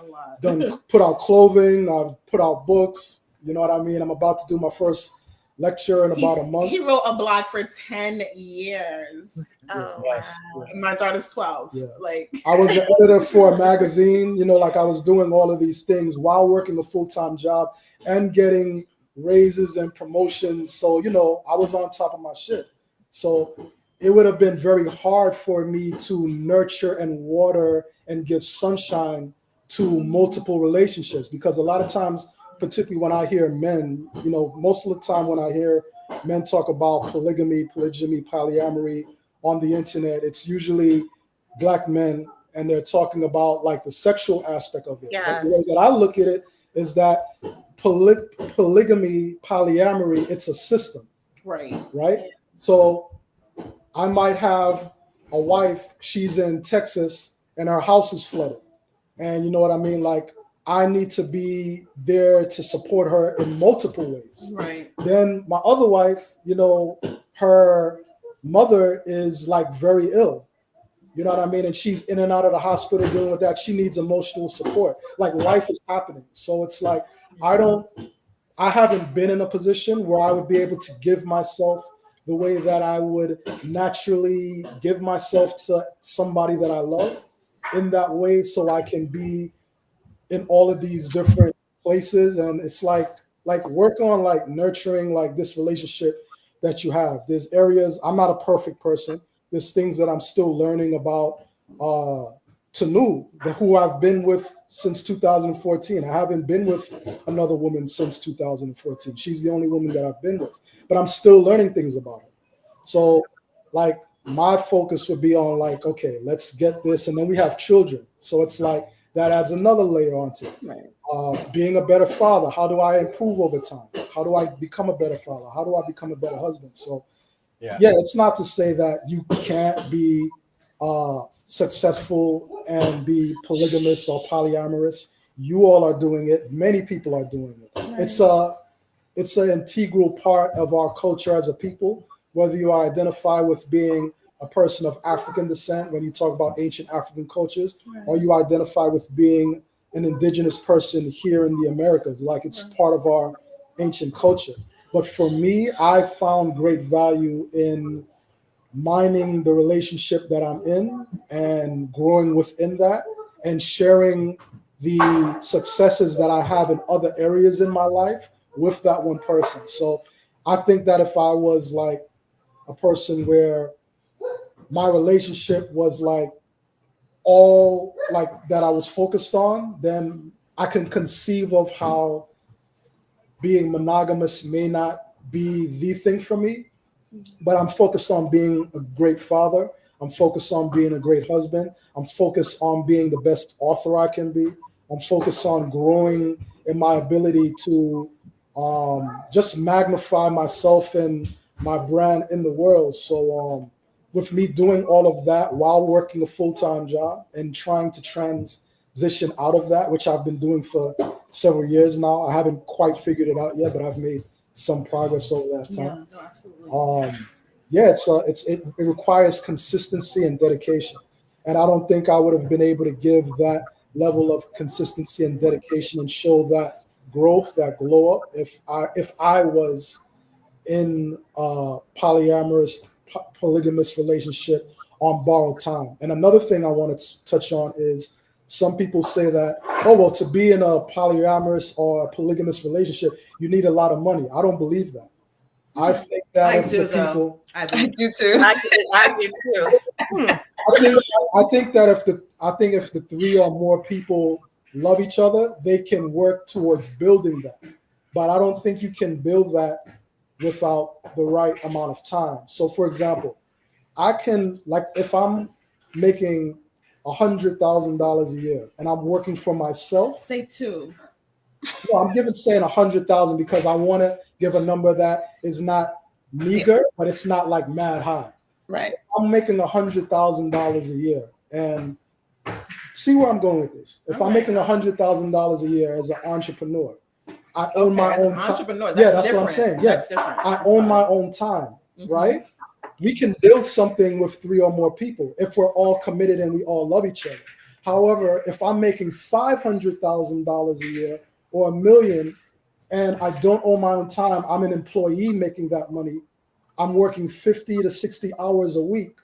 put out clothing, I've put out books. You know what I mean? I'm about to do my first lecture in about a month. He wrote a blog for 10 years. Oh, Yes. wow. My daughter's 12. Yeah. Like I was an editor for a magazine, you know, like I was doing all of these things while working a full-time job and getting raises and promotions. So, you know, I was on top of my shit. So it would have been very hard for me to nurture and water and give sunshine to multiple relationships, because a lot of times, particularly when I hear men, you know, most of the time when I hear men talk about polygamy, polyamory on the internet, it's usually Black men, and they're talking about like the sexual aspect of it. But the way Yes. that I look at it is that polygamy, polyamory, it's a system, right. right? Yeah. So I might have a wife, she's in Texas and her house is flooded. And you know what I mean? Like I need to be there to support her in multiple ways. Right. Then my other wife, you know, her mother is like very ill. You know what I mean? And she's in and out of the hospital dealing with that. She needs emotional support. Like life is happening. So it's like I haven't been in a position where I would be able to give myself the way that I would naturally give myself to somebody that I love in that way, so I can be in all of these different places. And it's like work on like nurturing like this relationship that you have. There's areas, I'm not a perfect person. There's things that I'm still learning about Tanu, who I've been with since 2014. I haven't been with another woman since 2014. She's the only woman that I've been with, but I'm still learning things about her. So like my focus would be on like, okay, let's get this. And then we have children. So it's like, that adds another layer onto it. Right. Being a better father, how do I improve over time? How do I become a better father? How do I become a better husband? So yeah, it's not to say that you can't be successful and be polygamous or polyamorous. You all are doing it. Many people are doing it. Right. It's an integral part of our culture as a people, whether you identify with being a person of African descent, when you talk about ancient African cultures, right, or you identify with being an indigenous person here in the Americas, like it's right, part of our ancient culture. But for me, I found great value in mining the relationship that I'm in and growing within that and sharing the successes that I have in other areas in my life with that one person. So I think that if I was like a person where my relationship was like all like that I was focused on, then I can conceive of how being monogamous may not be the thing for me, but I'm focused on being a great father. I'm focused on being a great husband. I'm focused on being the best author I can be. I'm focused on growing in my ability to just magnify myself and my brand in the world. So with me doing all of that while working a full-time job and trying to transition out of that, which I've been doing for several years now. I haven't quite figured it out yet, but I've made some progress over that time. Yeah, no, absolutely. It requires consistency and dedication. And I don't think I would have been able to give that level of consistency and dedication and show that growth, that glow up, if I was in a polygamous relationship on borrowed time. And another thing I want to touch on is some people say that, oh, well, to be in a polyamorous or a polygamous relationship, you need a lot of money. I don't believe that. I think that I do too. I do too. I think that if the three or more people love each other, they can work towards building that. But I don't think you can build that without the right amount of time. So, for example, I can, like, if I'm making $100,000 a year and I'm working for myself. Say two. No, I'm saying 100,000 because I want to give a number that is not meager, but it's not like mad high. Right. I'm making $100,000 a year, and see where I'm going with this. If I'm making $100,000 a year as an entrepreneur, I own my as own an time. entrepreneur, Yeah, that's that's what I'm different. saying. Yeah, That's different. I own my own time, right? We can build something with 3 or more people if we're all committed and we all love each other. However, if I'm making $500,000 a year or $1 million and I don't own my own time, I'm an employee making that money. I'm working 50 to 60 hours a week.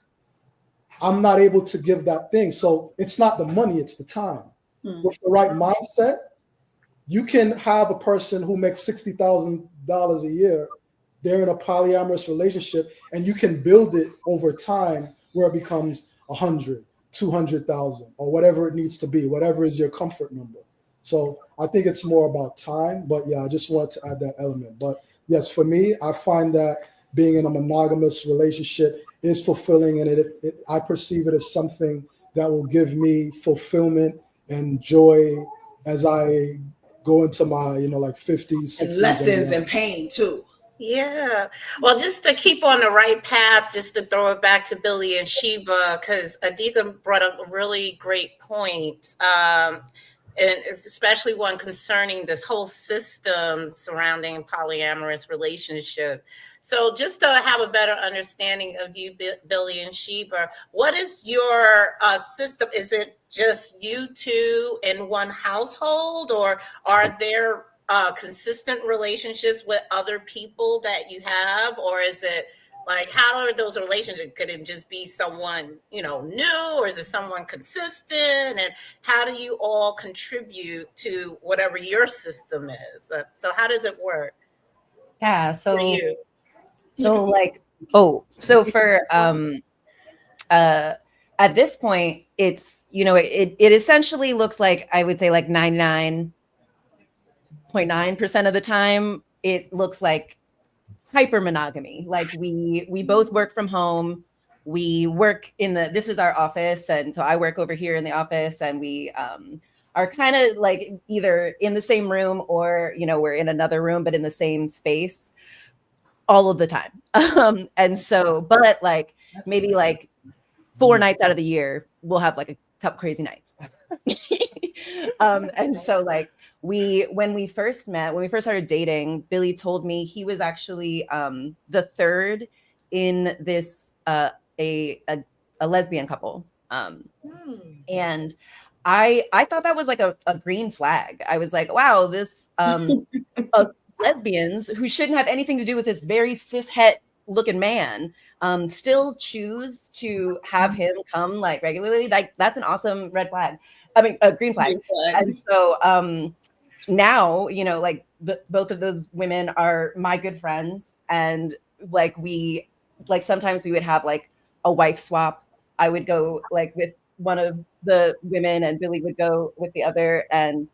I'm not able to give that thing. So it's not the money, it's the time. With the right mindset, you can have a person who makes $60,000 a year. They're in a polyamorous relationship, and you can build it over time where it becomes 100, 200,000, or whatever it needs to be, whatever is your comfort number. So I think it's more about time, but yeah, I just wanted to add that element. But yes, for me, I find that being in a monogamous relationship is fulfilling, and I perceive it as something that will give me fulfillment and joy as I go into my, like 50s, 60s. And lessons and pain too. Yeah. Well, just to keep on the right path, just to throw it back to Billy and Sheba, because Adika brought up a really great point. And especially one concerning this whole system surrounding polyamorous relationship. So just to have a better understanding of you, Billy and Sheba, what is your system? Is it just you two in one household, or are there consistent relationships with other people that you have, or is it like, how are those relationships? Could it just be someone, new, or is it someone consistent? And how do you all contribute to whatever your system is? So how does it work Yeah. for you? So for at this point, it's, it essentially looks like, I would say, like 99.9% of the time, it looks like hyper monogamy. Like we both work from home. We work this is our office, and so I work over here in the office, and we are kind of like either in the same room, or we're in another room but in the same space all of the time. And so, but like maybe like 4 nights out of the year, we'll have like a couple crazy nights. And so like when we first started dating, Billy told me he was actually the third in this a lesbian couple. And I thought that was like a green flag. I was like, wow, this lesbians who shouldn't have anything to do with this very cishet looking man still choose to have him come like regularly. Like that's an awesome red flag. I mean, a green flag. And so now, like both of those women are my good friends, and like sometimes we would have like a wife swap. I would go like with one of the women, and Billy would go with the other, and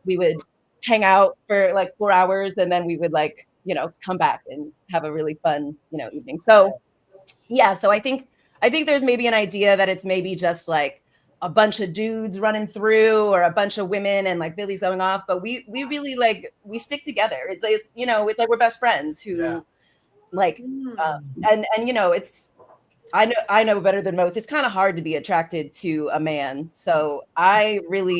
we would hang out for like 4 hours, and then we would like come back and have a really fun evening. So yeah, so I think there's maybe an idea that it's maybe just like a bunch of dudes running through, or a bunch of women, and like Billy's going off, but we really like, we stick together. It's it's like we're best friends who like and it's, I know better than most. It's kind of hard to be attracted to a man. So I really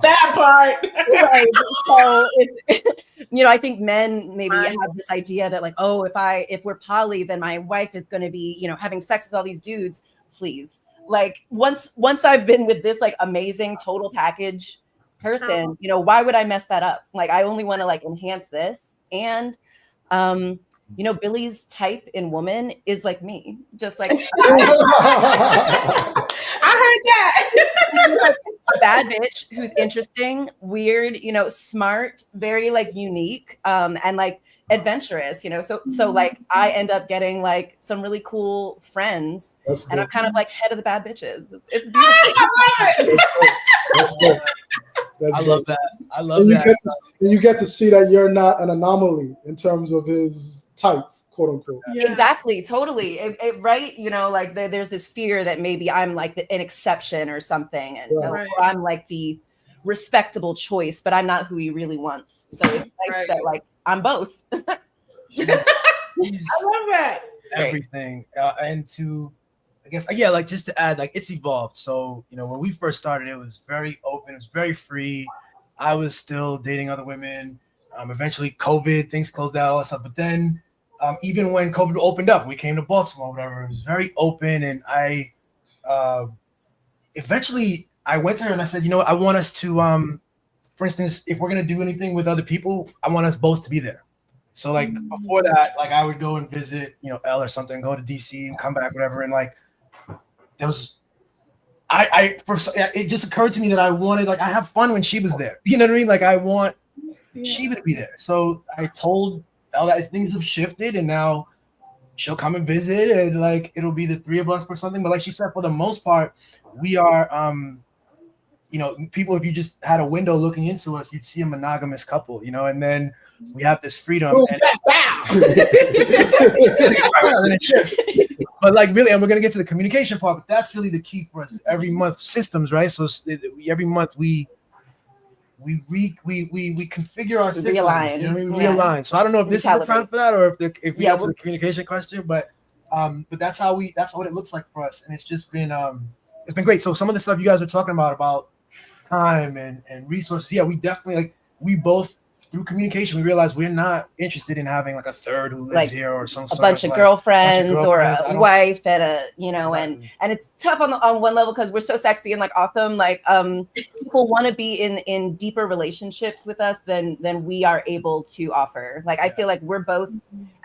that part. Right. So it's, I think men maybe have this idea that like, oh, if we're poly, then my wife is going to be, having sex with all these dudes. Please. Like once I've been with this like amazing total package person, why would I mess that up? Like I only want to like enhance this. And Billy's type in woman is like me, just like I heard that. a bad bitch who's interesting, weird, smart, very like unique, and like adventurous, so like I end up getting like some really cool friends, and I'm kind of like head of the bad bitches. It's beautiful. That's good. I love that. I love that. You get to see that you're not an anomaly in terms of his type, quote unquote. Yeah. Exactly, totally. Right? Like there's this fear that maybe I'm like an exception or something, and or I'm like the respectable choice, but I'm not who he really wants. So it's nice that like I'm both. I love that. Everything. And to, I guess, like just to add, like it's evolved. So, when we first started, it was very open, it was very free. I was still dating other women. Eventually, COVID, things closed out, all that stuff. But then, even when COVID opened up, we came to Baltimore, whatever. It was very open, and I eventually I went to her and I said, you know what, I want us to, for instance, if we're gonna do anything with other people, I want us both to be there. So like before that, like I would go and visit, Elle or something, go to DC and come back, whatever, and like there was. It just occurred to me that I wanted, like, I have fun when she was there. You know what I mean? Like, I want she to be there. So I told Elle that things have shifted, and now she'll come and visit, and like it'll be the three of us or something. But like she said, for the most part, we are, people. If you just had a window looking into us, you'd see a monogamous couple, and then we have this freedom. Boom, and But like really, and we're gonna get to the communication part, but that's really the key for us. Every month, systems, right? So every month we configure our systems, realign. Realign. So I don't know if this is the time for that, or if we get to the communication question, but that's what it looks like for us, and it's just been it's been great. So some of the stuff you guys were talking about time and resources, we definitely we both. Through communication, we realized we're not interested in having like a third who lives here or some a bunch of girlfriends or a wife and exactly. and it's tough on one level because we're so sexy and like awesome. Like people want to be in deeper relationships with us than we are able to offer. Like I feel like we're both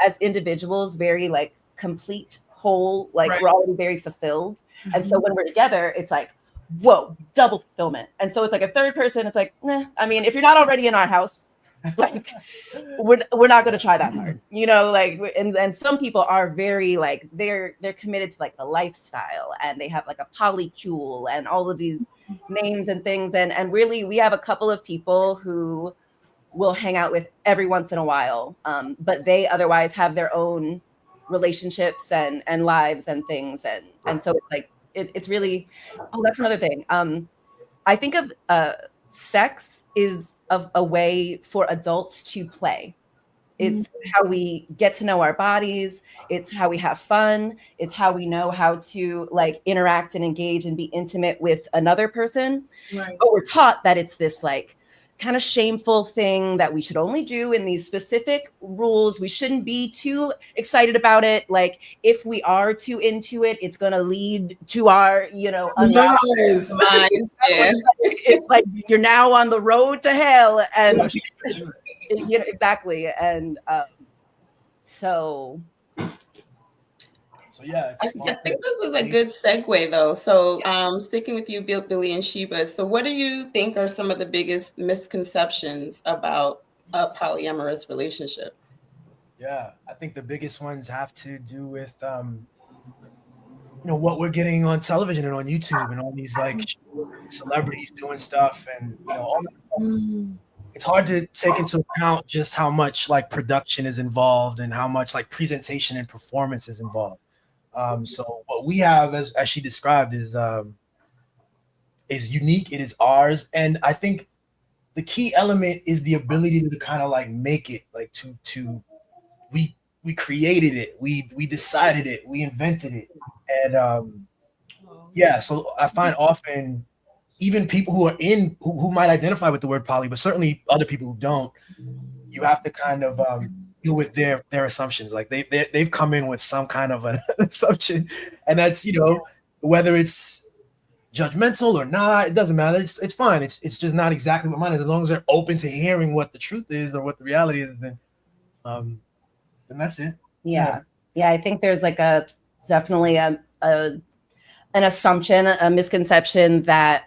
as individuals very like complete, whole, like we're already very fulfilled. And so when we're together, it's like, whoa, double fulfillment. And so it's like a third person, it's like, I mean, if you're not already in our house, like we're not going to try that hard, like, and some people are very like they're committed to like the lifestyle, and they have like a polycule and all of these names and things, and really we have a couple of people who will hang out with every once in a while, but they otherwise have their own relationships and lives and things, and so it's like it's really that's another thing. I think of sex is a way for adults to play. It's how we get to know our bodies. It's how we have fun. It's how we know how to like interact and engage and be intimate with another person. Right. But we're taught that it's this like kind of shameful thing that we should only do in these specific rules. We shouldn't be too excited about it. Like if we are too into it, it's going to lead to our, Yes. it's like you're now on the road to hell, and exactly. And so yeah, I think this is a good segue though. So sticking with you, Billy and Sheba. So what do you think are some of the biggest misconceptions about a polyamorous relationship? Yeah, I think the biggest ones have to do with what we're getting on television and on YouTube and all these like celebrities doing stuff, and it's hard to take into account just how much like production is involved and how much like presentation and performance is involved. So what we have, as she described, is unique. It is ours, and I think the key element is the ability to kind of like make it, like to we created it, we decided it, we invented it, and So I find often even people who are who might identify with the word poly, but certainly other people who don't, you have to kind of deal with their assumptions. Like they've come in with some kind of an assumption, and that's whether it's judgmental or not, it doesn't matter. It's fine. It's just not exactly what mine is. As long as they're open to hearing what the truth is or what the reality is, then that's it. Yeah. I think there's like definitely an assumption, a misconception that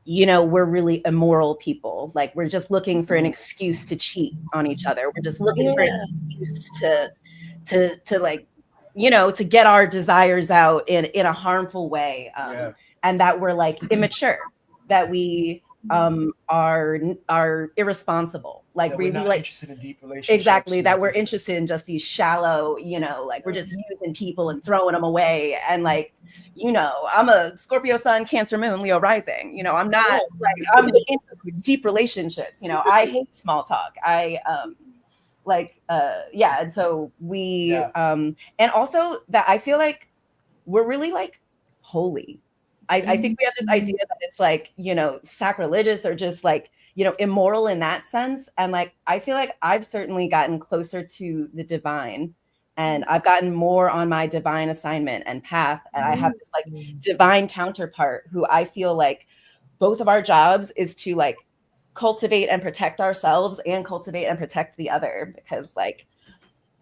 we're really immoral people. Like we're just looking for an excuse to cheat on each other. We're just looking for an excuse to like, to get our desires out in a harmful way. And that we're like immature, that we are irresponsible. Like we're not like interested in deep relationships. Exactly, that we're interested in just these shallow, like we're just using people and throwing them away. And like, I'm a Scorpio sun, Cancer moon, Leo rising. I'm not like I'm into deep relationships. I hate small talk. And so we and also that I feel like we're really like holy. I think we have this idea that it's like, sacrilegious or just like, immoral in that sense. And like, I feel like I've certainly gotten closer to the divine, and I've gotten more on my divine assignment and path. And I have this like divine counterpart who I feel like both of our jobs is to like cultivate and protect ourselves and cultivate and protect the other, because like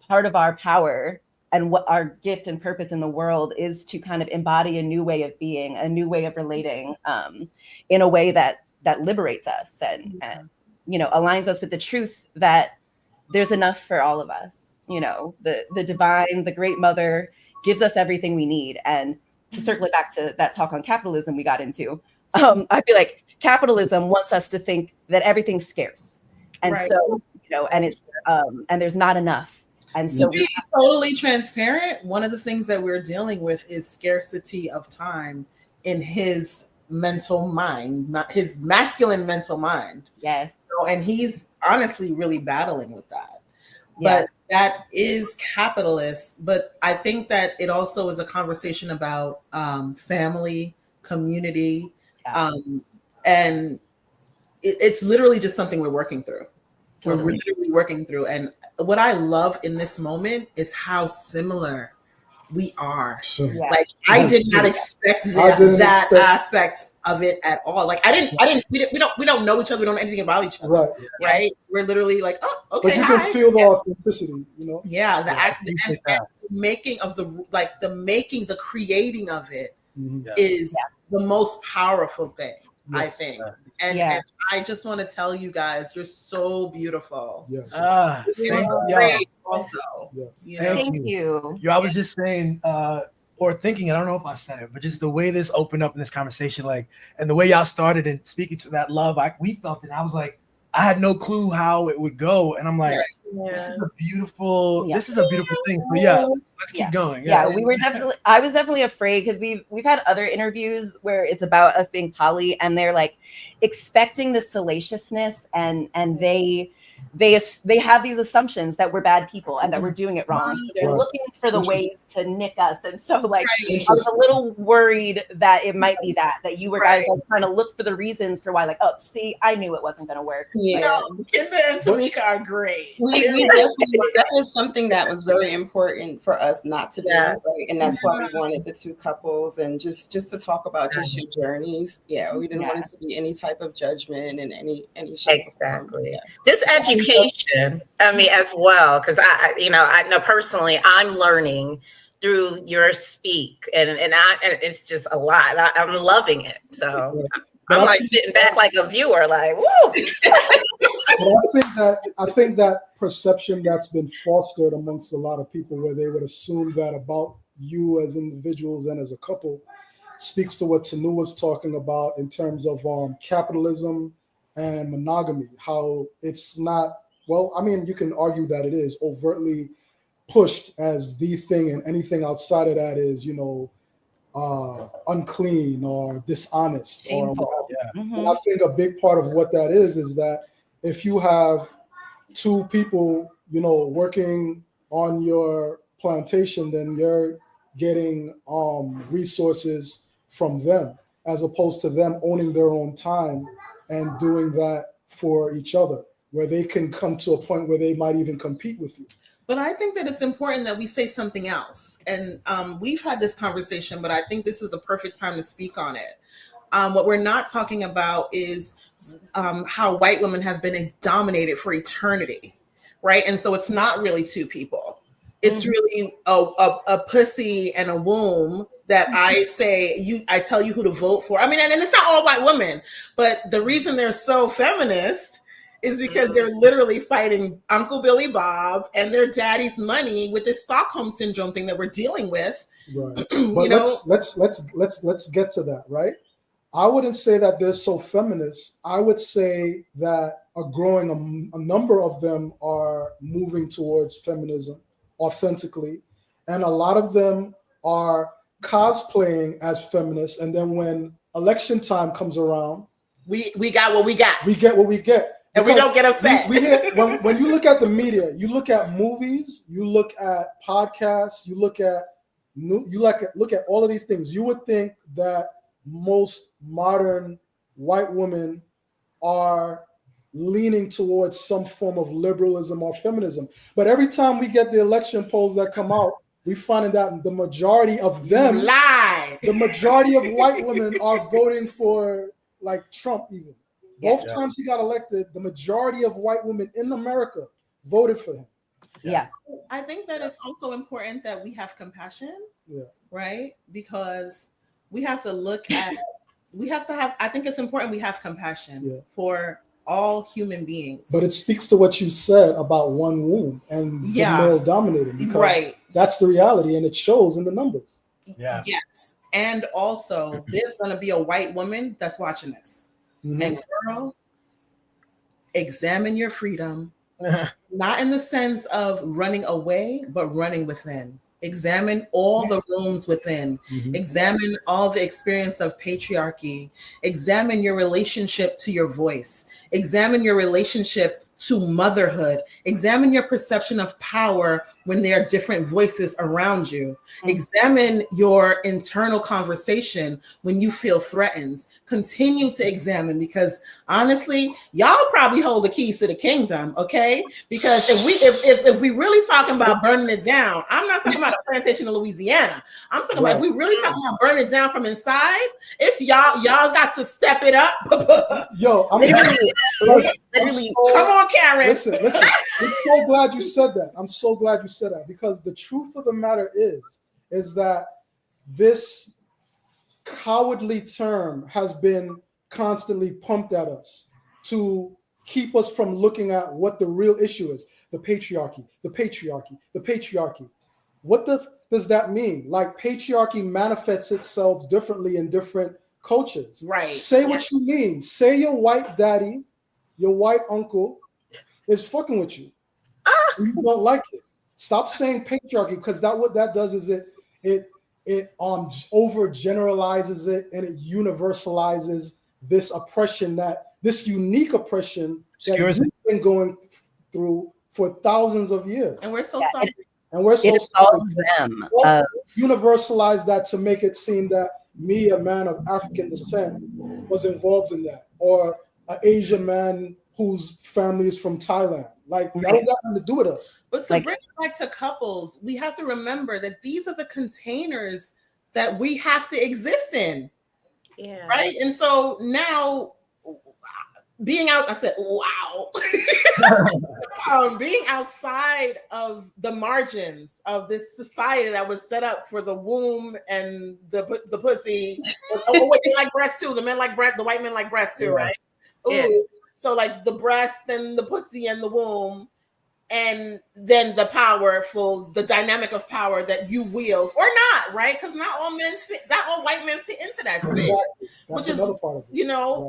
part of our power and what our gift and purpose in the world is to kind of embody a new way of being, a new way of relating, in a way that liberates us and aligns us with the truth that there's enough for all of us. The divine, the great mother gives us everything we need. And to circle it back to that talk on capitalism we got into, I feel like capitalism wants us to think that everything's scarce. And Right. so, and it's and there's not enough. And so to be totally transparent, one of the things that we're dealing with is scarcity of time in his mental mind, his masculine mental mind. Yes. And he's honestly really battling with that. Yeah. But that is capitalist. But I think that it also is a conversation about family, community, and it's literally just something we're working through. Totally. We're literally working through. And what I love in this moment is how similar we are. Sure. Yeah. Like I did not expect that aspect of it at all. Like we don't know each other. We don't know anything about each other. Right. Right. We're literally like, oh, okay. But you can feel the authenticity, Yeah. The making of the creating of it is the most powerful thing, I think. And I just want to tell you guys, you're so beautiful. Yes. Great also. Yes. Thank you. I was just saying, or thinking, I don't know if I said it, but just the way this opened up in this conversation, like, and the way y'all started and speaking to that love, we felt it. I was like, I had no clue how it would go. And I'm like, this is a beautiful thing. So let's keep going. Yeah, I was definitely afraid because we've had other interviews where it's about us being poly and they're like expecting the salaciousness and they have these assumptions that we're bad people and that we're doing it wrong. So they're looking for the ways to nick us. And so like I was a little worried that it might be that you were guys like trying to look for the reasons for why, like, oh, see, I knew it wasn't gonna work. Yeah. Kendra and Tamika are great. We definitely, that was something that was very important for us not to do, right? And that's why we wanted the two couples and just to talk about just your journeys. Yeah, we didn't want it to be any type of judgment in any shape. Exactly. Just education. I mean, as well, because I know personally, I'm learning through your speak, and it's just a lot. I'm loving it. So I'm like sitting back like a viewer, like, woo. But I think that perception that's been fostered amongst a lot of people, where they would assume that about you as individuals and as a couple, speaks to what Tanu was talking about in terms of capitalism and monogamy. How it's not, well, I mean, you can argue that it is overtly pushed as the thing, and anything outside of that is, unclean or dishonest. Shameful. And I think a big part of what that is that if you have two people, working on your plantation, then you're getting resources from them, as opposed to them owning their own time and doing that for each other, where they can come to a point where they might even compete with you. But I think that it's important that we say something else. And we've had this conversation, but I think this is a perfect time to speak on it. What we're not talking about is how white women have been dominated for eternity, right? And so it's not really two people. It's really a pussy and a womb that I say, I tell you who to vote for. I mean, and it's not all white women, but the reason they're so feminist is because they're literally fighting Uncle Billy Bob and their daddy's money with this Stockholm syndrome thing that we're dealing with. Right. But let's get to that, right? I wouldn't say that they're so feminist. I would say that a number of them are moving towards feminism authentically, and a lot of them are cosplaying as feminists. And then when election time comes around, we got what we got. We get what we get. And we don't get upset. When you look at the media, you look at movies, you look at podcasts, you look at all of these things. You would think that most modern white women are leaning towards some form of liberalism or feminism. But every time we get the election polls that come out, we find that the majority of them, the majority of white women are voting for like Trump even. Both times he got elected, the majority of white women in America voted for him. Yeah. I think that it's also important that we have compassion, right? Because we have to look at, I think it's important we have compassion for all human beings. But it speaks to what you said about one womb and the male dominated. Because that's the reality, and it shows in the numbers. Yeah. Yes. And also, there's going to be a white woman that's watching this. Mm-hmm. And girl, examine your freedom. Not in the sense of running away, but running within. Examine all the rooms within. Mm-hmm. Examine all the experience of patriarchy. Examine your relationship to your voice. Examine your relationship to motherhood. Examine your perception of power when there are different voices around you. Mm-hmm. Examine your internal conversation when you feel threatened. Continue to examine, because honestly, y'all probably hold the keys to the kingdom, okay? Because if we really talking about burning it down, I'm not talking about a plantation in Louisiana. I'm talking about if we really talking about burning it down from inside, it's y'all got to step it up. Yo, I'm literally. Come on, Karen. Listen. I'm so glad you said that. I'm so glad you said that, because the truth of the matter is that this cowardly term has been constantly pumped at us to keep us from looking at what the real issue is. The patriarchy. What does that mean? Like, patriarchy manifests itself differently in different cultures. Right. Say what you mean. Say your white daddy, your white uncle is fucking with you. You don't like it. Stop saying patriarchy, because what that does is it overgeneralizes it, and it universalizes this oppression, this unique oppression that we've been going through for thousands of years. And we're so sorry. It absolves them. Universalize that to make it seem that me, a man of African descent, was involved in that, or an Asian man whose family is from Thailand. Like, that don't got nothing to do with us. But to bring it back to couples, we have to remember that these are the containers that we have to exist in. Yeah. Right. And so now, being out, I said, wow. Being outside of the margins of this society that was set up for the womb and the pussy. Wait, they like breasts too. The men like breast. The white men like breasts too, right? Ooh. Yeah. So like the breast and the pussy and the womb, and then the dynamic of power that you wield or not, right? Because not all white men fit into that space. Exactly. Which is, part of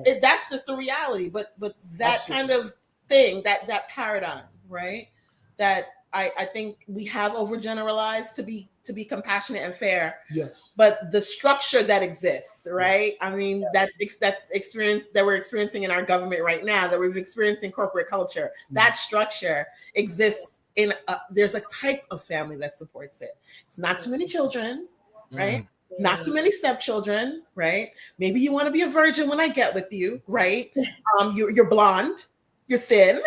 it. That's just the reality. But that kind of thing, that paradigm, right? That I think we have overgeneralized to be compassionate and fair. Yes. But the structure that exists, right? I mean, that's experience that we're experiencing in our government right now, that we've experienced in corporate culture. That structure exists there's a type of family that supports it. It's not too many children, right? Not too many stepchildren, right? Maybe you want to be a virgin when I get with you, right? You're blonde, you're thin,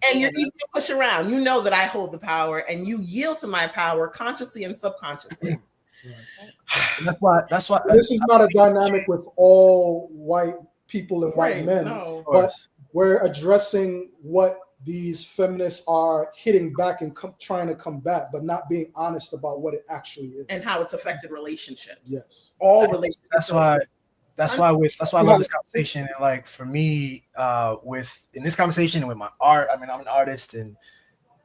and you're easy to push around. You know that I hold the power, and you yield to my power consciously and subconsciously. That's why. This is not a dynamic with all white people and white men, but we're addressing what these feminists are hitting back and trying to combat, but not being honest about what it actually is and how it's affected relationships. Yes, all relationships. That's why I love this conversation. And like for me, in this conversation and with my art, I mean, I'm an artist and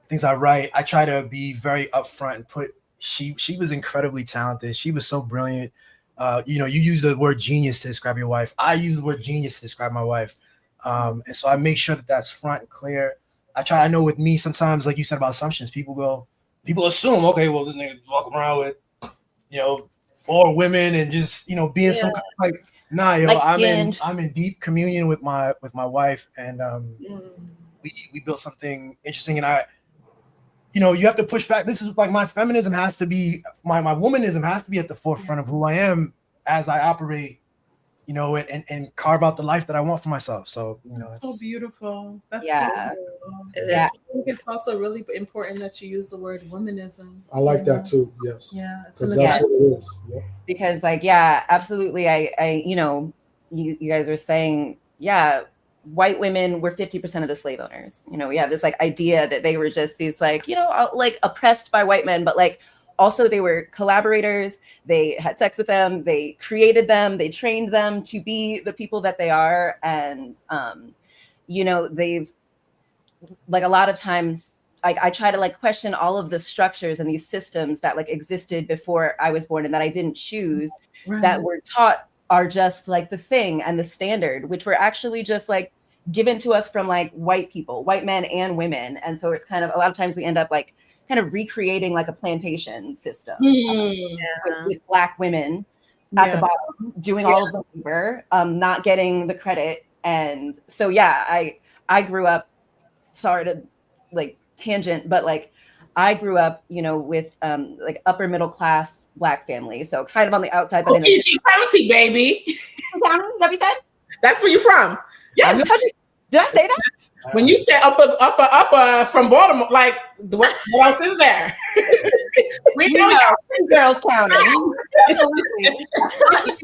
things I write, I try to be very upfront and put. She was incredibly talented. She was so brilliant. You use the word genius to describe your wife. I use the word genius to describe my wife. And so I make sure that that's front and clear. I know with me, sometimes, like you said about assumptions, people assume, okay, well, this nigga walk around with, 4 women and just, being some kind of like, nah, I'm in deep communion with my wife, and we built something interesting. And you have to push back. This is like my feminism has to be, my womanism has to be at the forefront of who I am as I operate, you know, and carve out the life that I want for myself. So, you know, That's so beautiful. That's Yeah. so beautiful. Yeah. I think it's also really important that you use the word womanism. I like that too. Yes. Yeah, it's Because an that's what it is. Yep. Because like, yeah, absolutely. I, you know, you guys are saying, yeah, white women were 50% of the slave owners. You know, we have this like idea that they were just these like, you know, like oppressed by white men, but like also they were collaborators. They had sex with them. They created them. They trained them to be the people that they are. And, you know, they've like a lot of times I try to like question all of the structures and these systems that like existed before I was born and that I didn't choose, that were taught are just like the thing and the standard, which were actually just like given to us from like white people, white men and women. And so it's kind of a lot of times we end up like kind of recreating like a plantation system with Black women at the bottom doing all of the labor, not getting the credit. And so yeah, I grew up, sorry to like tangent, but like I grew up, you know, with like upper middle class Black family, so kind of on the outside, but in PG County, baby. County. Is that what you said? That's where you're from. Yes. Did I say that? When you said upper from Baltimore, like what else is there? We know Girls County.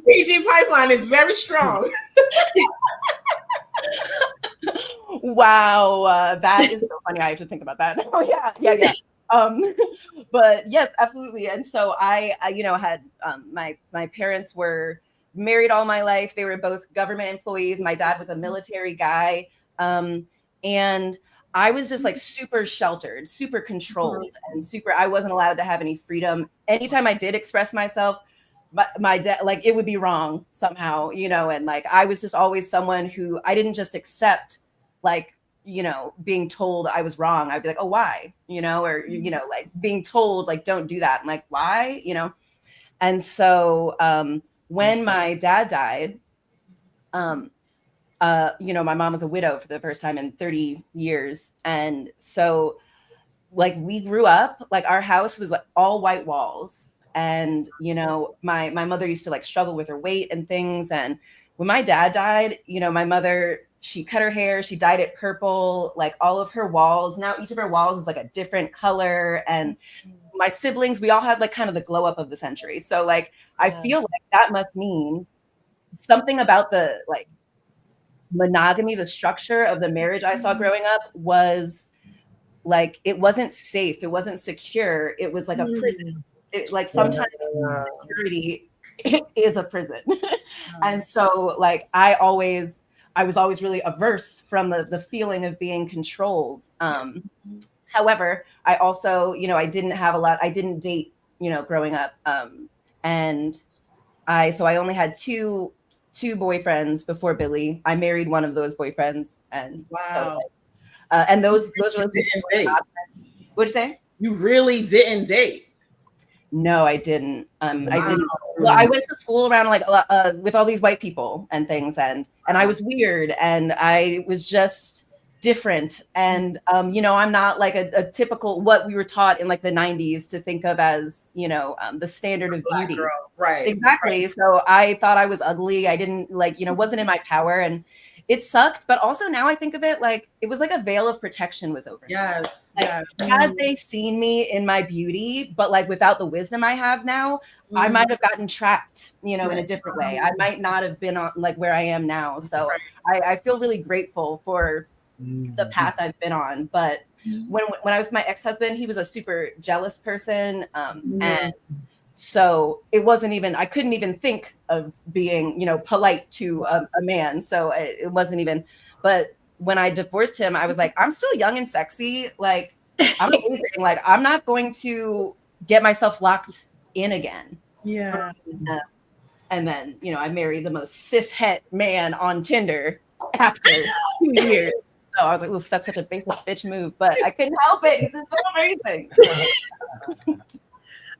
PG pipeline is very strong. Wow, that is so funny. I have to think about that. Oh yeah. But yes, absolutely. And so I you know, had my parents were married all my life. They were both government employees. My dad was a military guy, and I was just like super sheltered, super controlled, and super. I wasn't allowed to have any freedom. Anytime I did express myself, my dad, like, it would be wrong somehow, you know. And like I was just always someone who I didn't just accept, like, you know, being told I was wrong. I'd be like, oh, why? You know, or, you know, like being told, like, don't do that. I'm like, why? You know? And so when my dad died, you know, my mom was a widow for the first time in 30 years. And so like we grew up, like our house was like all white walls. And, you know, my mother used to like struggle with her weight and things. And when my dad died, you know, my mother, she cut her hair, she dyed it purple, like all of her walls. Now each of her walls is like a different color. And my siblings, we all had like kind of the glow up of the century. So like, I feel like that must mean something about the like monogamy, the structure of the marriage I saw growing up was like, it wasn't safe. It wasn't secure. It was like a prison. Like sometimes security is a prison. And so like I was always really averse from the feeling of being controlled. However, I also, you know, I didn't date, you know, growing up. And I only had two boyfriends before Billy. I married one of those boyfriends. And wow. And those relationships were monogamous. What'd you say? You really didn't date? No, I didn't. I didn't. Well, I went to school around like with all these white people and things, and I was weird, and I was just different. And you know, I'm not like a typical what we were taught in like the 90s to think of as, you know, the standard of Black beauty. girl. Right. Exactly. Right. So I thought I was ugly. I didn't like, you know, wasn't in my power, and it sucked. But also now I think of it like it was like a veil of protection was over. Yes. Like, had they seen me in my beauty, but like without the wisdom I have now, I might have gotten trapped, you know, in a different way. I might not have been on like where I am now. So I feel really grateful for the path I've been on. But when I was with my ex-husband, he was a super jealous person. And so it wasn't even, I couldn't even think of being, you know, polite to a man. So it wasn't even, but when I divorced him, I was like, I'm still young and sexy. Like, I'm amazing. Like, I'm not going to get myself locked in again. Yeah. And then, you know, I married the most cis-het man on Tinder after 2 years. So I was like, oof, that's such a basic bitch move, but I couldn't help it. He said so amazing.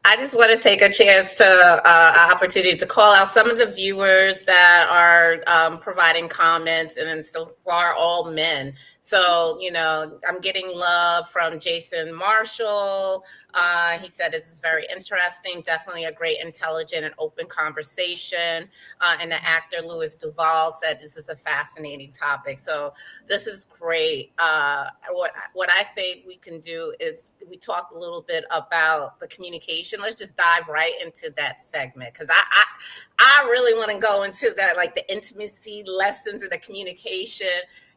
I just want to take a chance to opportunity to call out some of the viewers that are providing comments, and then so far all men. So I'm getting love from Jason Marshall. He said this is very interesting, definitely a great, intelligent, and open conversation. And the actor Louis Duval said this is a fascinating topic. So this is great. What I think we can do is we talked a little bit about the communication. Let's just dive right into that segment, because I really want to go into that, like the intimacy lessons and the communication,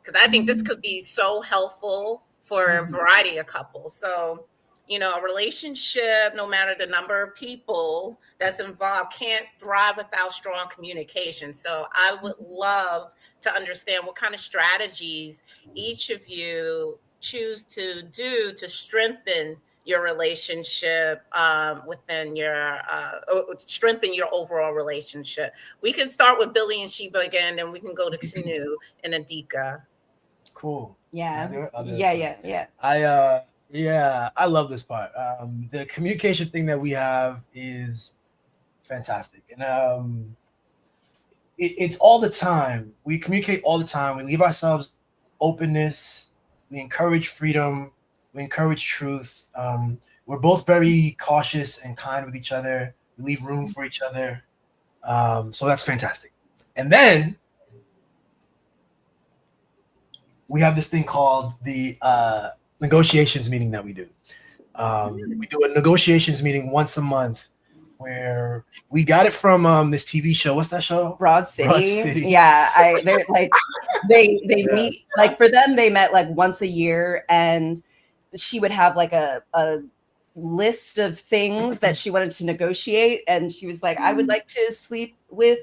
because I think this could be so helpful for a variety of couples. So a relationship, no matter the number of people that's involved, can't thrive without strong communication. So I would love to understand what kind of strategies each of you choose to do to strengthen your relationship within your strengthen your overall relationship. We can start with Billy and Sheba again, and we can go to Tanu and Adika. Cool. Yeah. I'll do it. Yeah. I love this part. The communication thing that we have is fantastic, and it's all the time. We communicate all the time. We leave ourselves openness. We encourage freedom. We encourage truth. We're both very cautious and kind with each other. We leave room for each other. So that's fantastic. And then we have this thing called the negotiations meeting that we do. We do a negotiations meeting once a month, where we got it from this TV show. What's that show? Broad City. Yeah, they're like they meet, like, for them they met like once a year, and she would have like a list of things that she wanted to negotiate, and she was like, I would like to sleep with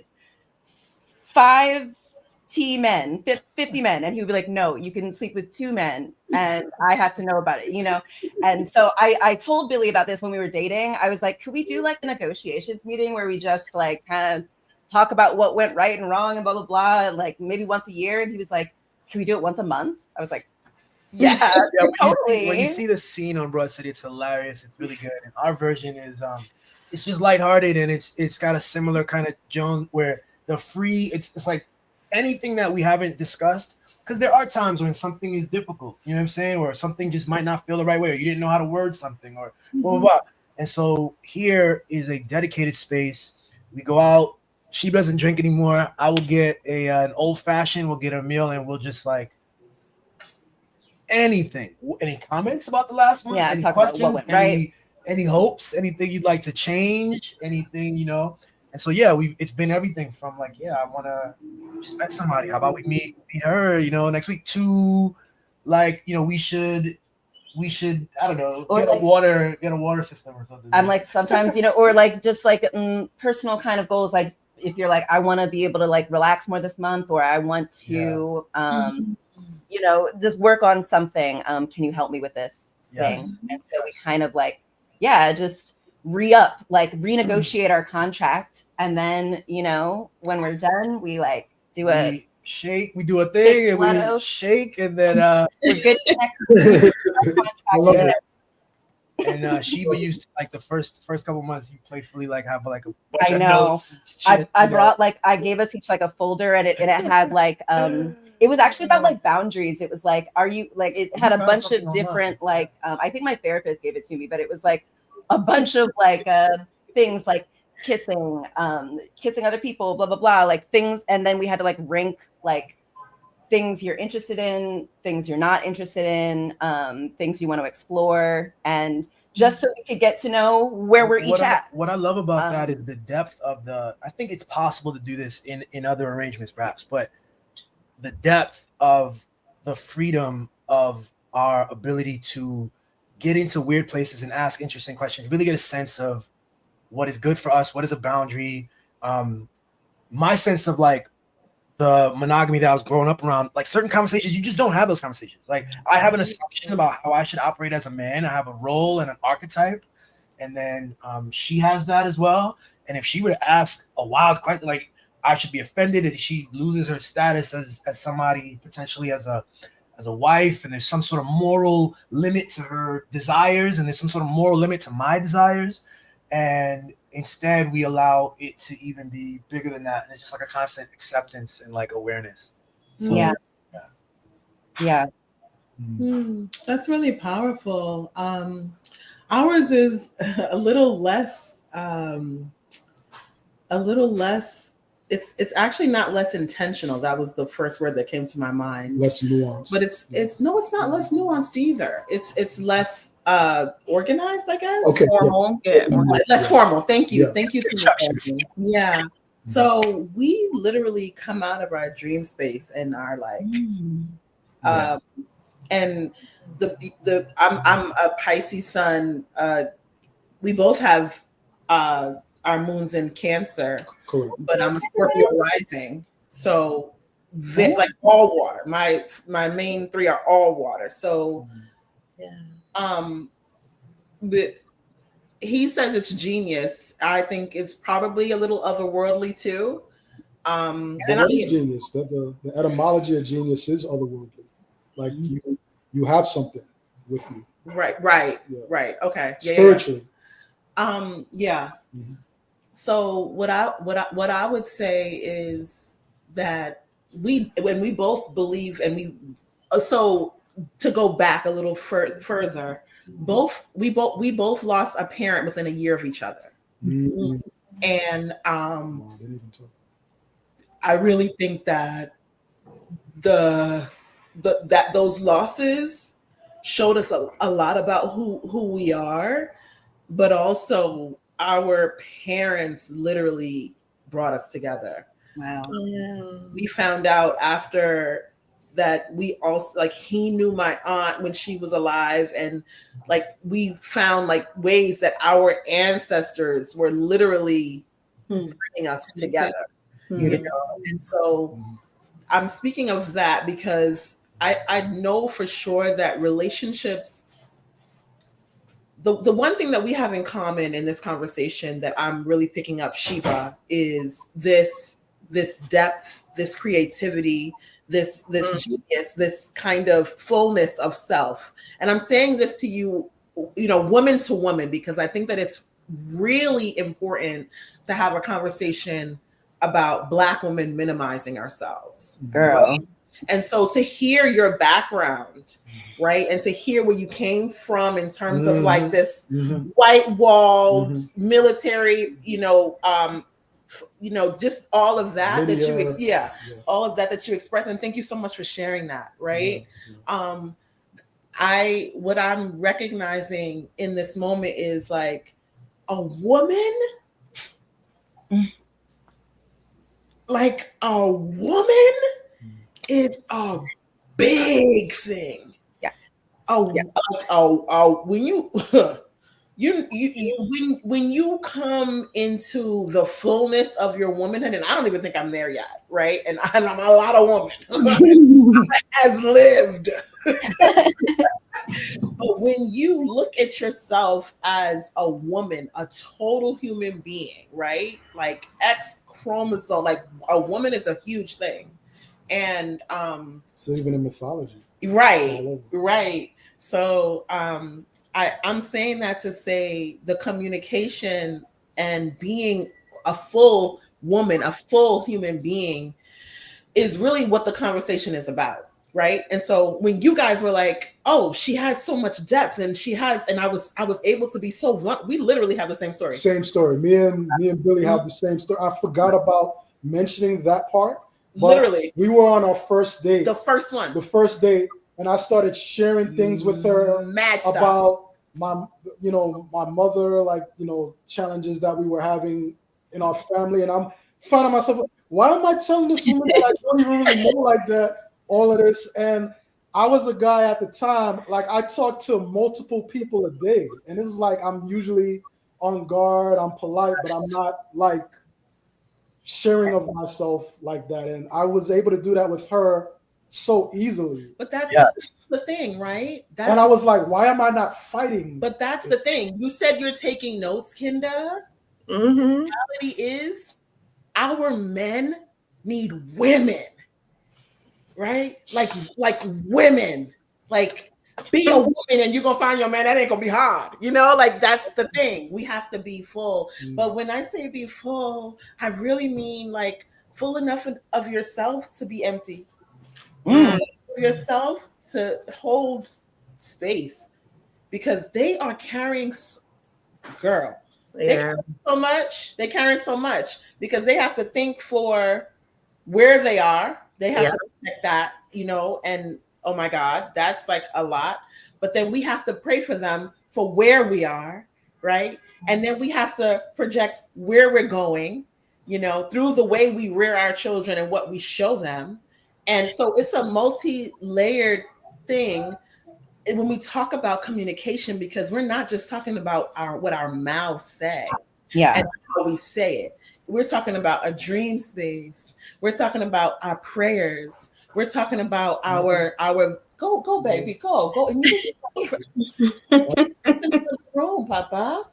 50 men, and he would be like, no, you can sleep with 2 men, and I have to know about it, And so I told Billy about this when we were dating. I was like, could we do like a negotiations meeting where we just like kind of talk about what went right and wrong and blah, blah, blah, like maybe once a year? And he was like, can we do it once a month? I was like, yeah, totally. When you see the scene on Broad City, it's hilarious. It's really good. And our version is it's just lighthearted, and it's got a similar kind of Joan, where it's like anything that we haven't discussed, because there are times when something is difficult, you know what I'm saying, or something just might not feel the right way, or you didn't know how to word something, or blah, blah, blah. And so here is a dedicated space. We go out. She doesn't drink anymore. I will get an old fashioned. We'll get a meal, and we'll just like anything. Any comments about the last one? Yeah, any talk questions? about what went right. Any hopes? Anything you'd like to change? Anything, And so it's been everything from like, I want to just met somebody. How about we meet her, next week, to like, we should I don't know, or get like, a water system or something. I'm like, sometimes, or like just like personal kind of goals, like if you're like, I want to be able to like relax more this month, or I want to just work on something. Can you help me with this thing? And so we kind of like, just renegotiate our contract, and then when we're done, we like do a shake, we do a thing, and we shake, and then we're good next contract. And Sheba used to, like, the first couple months, you playfully like have like a bunch of notes. I brought like, I gave us each like a folder, and it had like it was actually about like boundaries. It was like, are you like, it had a bunch of different like I think my therapist gave it to me, but it was like a bunch of like things like kissing other people, blah blah blah, like things. And then we had to like rank like things you're interested in, things you're not interested in, things you want to explore, and just so we could get to know where we're each at. What I love about that is the depth of I think it's possible to do this in other arrangements perhaps, but the depth of the freedom of our ability to get into weird places and ask interesting questions, really get a sense of what is good for us, what is a boundary. My sense of like the monogamy that I was growing up around, like certain conversations, you just don't have those conversations. Like I have an assumption about how I should operate as a man. I have a role and an archetype. And then she has that as well. And if she were to ask a wild question, like I should be offended if she loses her status as somebody, potentially as a wife, and there's some sort of moral limit to her desires, and there's some sort of moral limit to my desires. and instead we allow it to even be bigger than that, and it's just like a constant acceptance and like awareness. So, Yeah. Yeah. That's really powerful. Ours is a little less. It's actually not less intentional. That was the first word that came to my mind. Less nuanced. But it's not less nuanced either. It's less organized, I guess. Okay. Formal. Yes. Yeah. Less formal. Thank you. Yeah. Thank you. Yeah. So we literally come out of our dream space and are like, and I'm a Pisces sun. We both have our moons in Cancer, Correct. but I'm a Scorpio rising. So like all water. My main three are all water. So but he says it's genius. I think it's probably a little otherworldly too. And What is genius? The etymology of genius is otherworldly. Like you have something with you. Right. Okay. Spiritually. Yeah. So what I would say is that when we both believe, and so to go back a little further, we both lost a parent within a year of each other. And I really think that that those losses showed us a lot about who we are, but also our parents literally brought us together. Wow. We found out after that we also, like, he knew my aunt when she was alive, and like we found like ways that our ancestors were literally bringing us together. You know? And so I'm speaking of that because I know for sure that relationships, the one thing that we have in common in this conversation that I'm really picking up, Sheba, is this depth, this creativity, this genius, this kind of fullness of self. And I'm saying this to you, woman to woman, because I think that it's really important to have a conversation about Black women minimizing ourselves. Girl. Right? And so to hear your background, right, and to hear where you came from in terms of like this white walled military, just all of that all of that you express. And thank you so much for sharing that, right? What I'm recognizing in this moment is like a woman, is a big thing. Yeah. When you come into the fullness of your womanhood, and I don't even think I'm there yet, right? And I'm a lot of woman has lived. But when you look at yourself as a woman, a total human being, right? Like X chromosome, like a woman is a huge thing. And so even in mythology. Right. So I'm saying that to say the communication and being a full woman, a full human being, is really what the conversation is about, right? And so when you guys were like, "Oh, she has so much depth," and I was able to be so blunt. We literally have the same story. Same story. Me and Billy have the same story. I forgot about mentioning that part. Literally, we were on our first date. The first date, and I started sharing things with her about my mother, like, challenges that we were having in our family. And I'm finding myself, why am I telling this woman that I don't even really know like that, all of this? And I was a guy at the time, like, I talked to multiple people a day. And this is like, I'm usually on guard, I'm polite, but I'm not like sharing of myself like that. And I was able to do that with her so easily. But that's the thing, right? And I was like, why am I not fighting? But that's the thing. You said you're taking notes, Kinda. The reality is our men need women, right? Like women, like be a woman and you're gonna find your man. That ain't gonna be hard. You know, like that's the thing. We have to be full. But when I say be full, I really mean like full enough of yourself to be empty. Full of yourself to hold space, because they are carrying, girl. They carry so much. They carry so much because they have to think for where they are. They have to protect that, you know, and oh my God, that's like a lot. But then we have to pray for them for where we are, right? And then we have to project where we're going, you know, through the way we rear our children and what we show them. And so it's a multi-layered thing when we talk about communication, because we're not just talking about what our mouths say and how we say it. We're talking about a dream space. We're talking about our prayers. We're talking about our go baby, go in the room, Papa.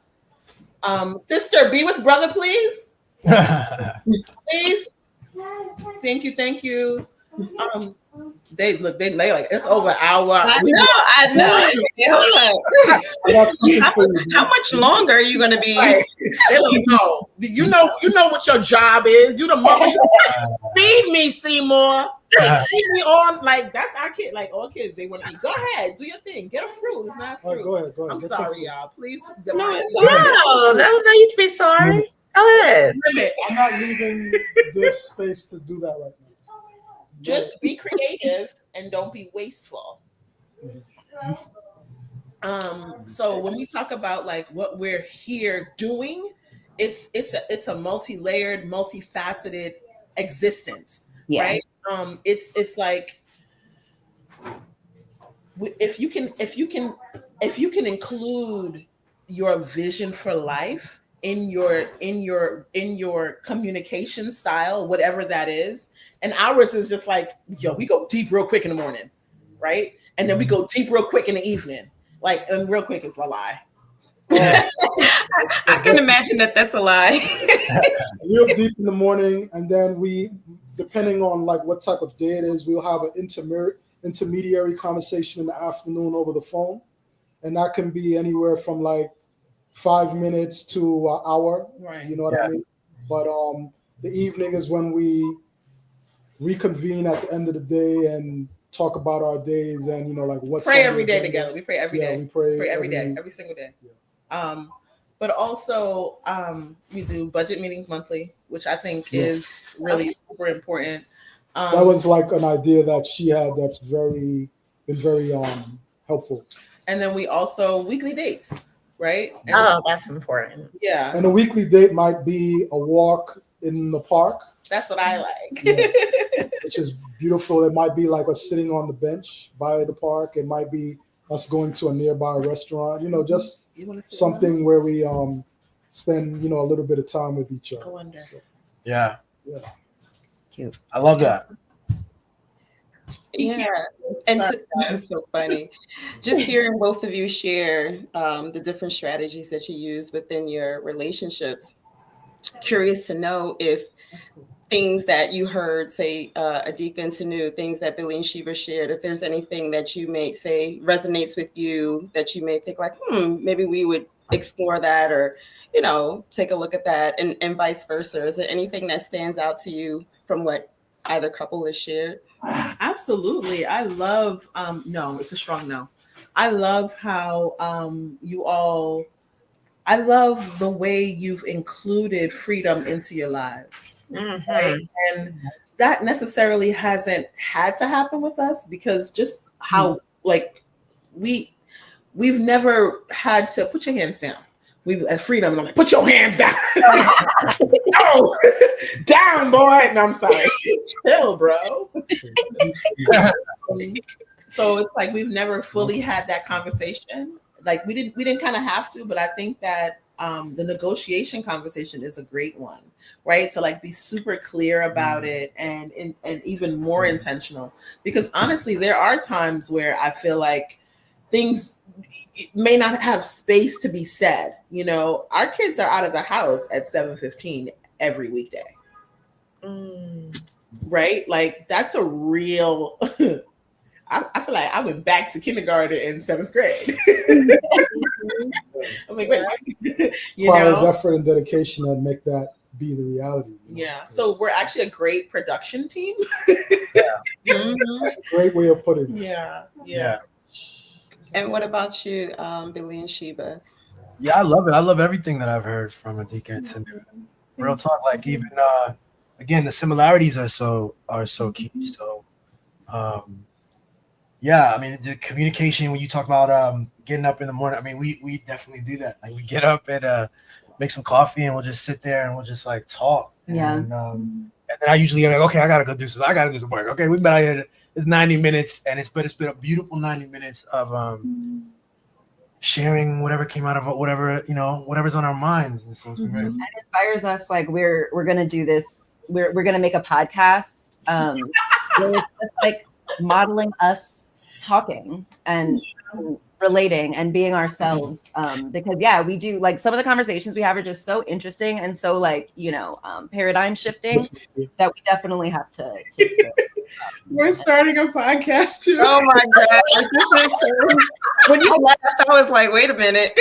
Sister, be with brother, please. Please. Thank you. They lay like it's over an hour. I know. Hold up. How much longer are you gonna be? Right. They don't know. You know what your job is. You the mother. Feed me, Seymour. Feed me on, like that's our kid. Like all kids, they want to eat. Go ahead, do your thing. Get a fruit. It's not fruit. Go ahead. I'm sorry, y'all. Please. No, that would not need to be sorry. Go ahead. I'm not leaving this space to do that right now. Just be creative and don't be wasteful. So when we talk about like what we're here doing, it's a multi-layered, multifaceted existence, right? It's like if you can include your vision for life in your communication style, whatever that is. And ours is just like, yo, we go deep real quick in the morning, right? And then we go deep real quick in the evening. Like, and real quick is a lie. I can imagine that's a lie. Real deep in the morning, and then we, depending on like what type of day it is, we'll have an intermediary conversation in the afternoon over the phone. And that can be anywhere from like 5 minutes to an hour, right? You know what I mean? But the evening is when we reconvene at the end of the day and talk about our days and, you know, like what's pray every day together. We pray every day. We pray every day, every single day. But also we do budget meetings monthly, which I think is really super important. That was like an idea that she had that's been very helpful. And then we also weekly dates, right? And that's important. Yeah. And a weekly date might be a walk in the park. That's what I like. Which is beautiful. It might be like us sitting on the bench by the park. It might be us going to a nearby restaurant, you know, just something where we spend, you know, a little bit of time with each other. Go under. So, yeah. Cute. I love that. Yeah, and that's so funny. Just hearing both of you share the different strategies that you use within your relationships. Curious to know if things that you heard, say, Adika and Tanu, things that Billy and Shiva shared, if there's anything that you may say resonates with you that you may think like, maybe we would explore that, or, you know, take a look at that, and vice versa. Is there anything that stands out to you from what either couple has shared? Absolutely. I love, no, it's a strong no. I love how I love the way you've included freedom into your lives. Mm-hmm. Right? And that necessarily hasn't had to happen with us, because just how like we've never had to put your hands down. We've freedom. And I'm like, put your hands down. No, down, boy. No, I'm sorry. Chill, bro. So it's like we've never fully had that conversation. Like we didn't kind of have to, but I think that the negotiation conversation is a great one, right? To like be super clear about it and even more intentional. Because honestly, there are times where I feel like things may not have space to be said. You know, our kids are out of the house at 7:15 every weekday. Right? Like that's a real I feel like I went back to kindergarten in 7th grade. I'm like, wait, requires effort and dedication to make that be the reality. Yeah. So we're actually a great production team. It's a great way of putting it. Yeah. And what about you, Billy and Sheba? Yeah, I love it. I love everything that I've heard from Adika and Tanu. Real talk, like even again, the similarities are so key. So yeah, I mean the communication when you talk about getting up in the morning, I mean we definitely do that. Like we get up and make some coffee and we'll just sit there and we'll just like talk. Yeah. And then I usually get like, okay, I gotta go do something. I gotta do some work. Okay, we've been out here. It's 90 minutes and it's been a beautiful 90 minutes of sharing whatever came out of whatever, whatever's on our minds. And so it's been great. It inspires us. Like we're gonna do this. We're gonna make a podcast. Where it's just like modeling us talking and relating and being ourselves. Because we do like some of the conversations we have are just so interesting and so like paradigm shifting that we definitely have to We're starting a podcast too. Oh my God. When you left, I was like, wait a minute.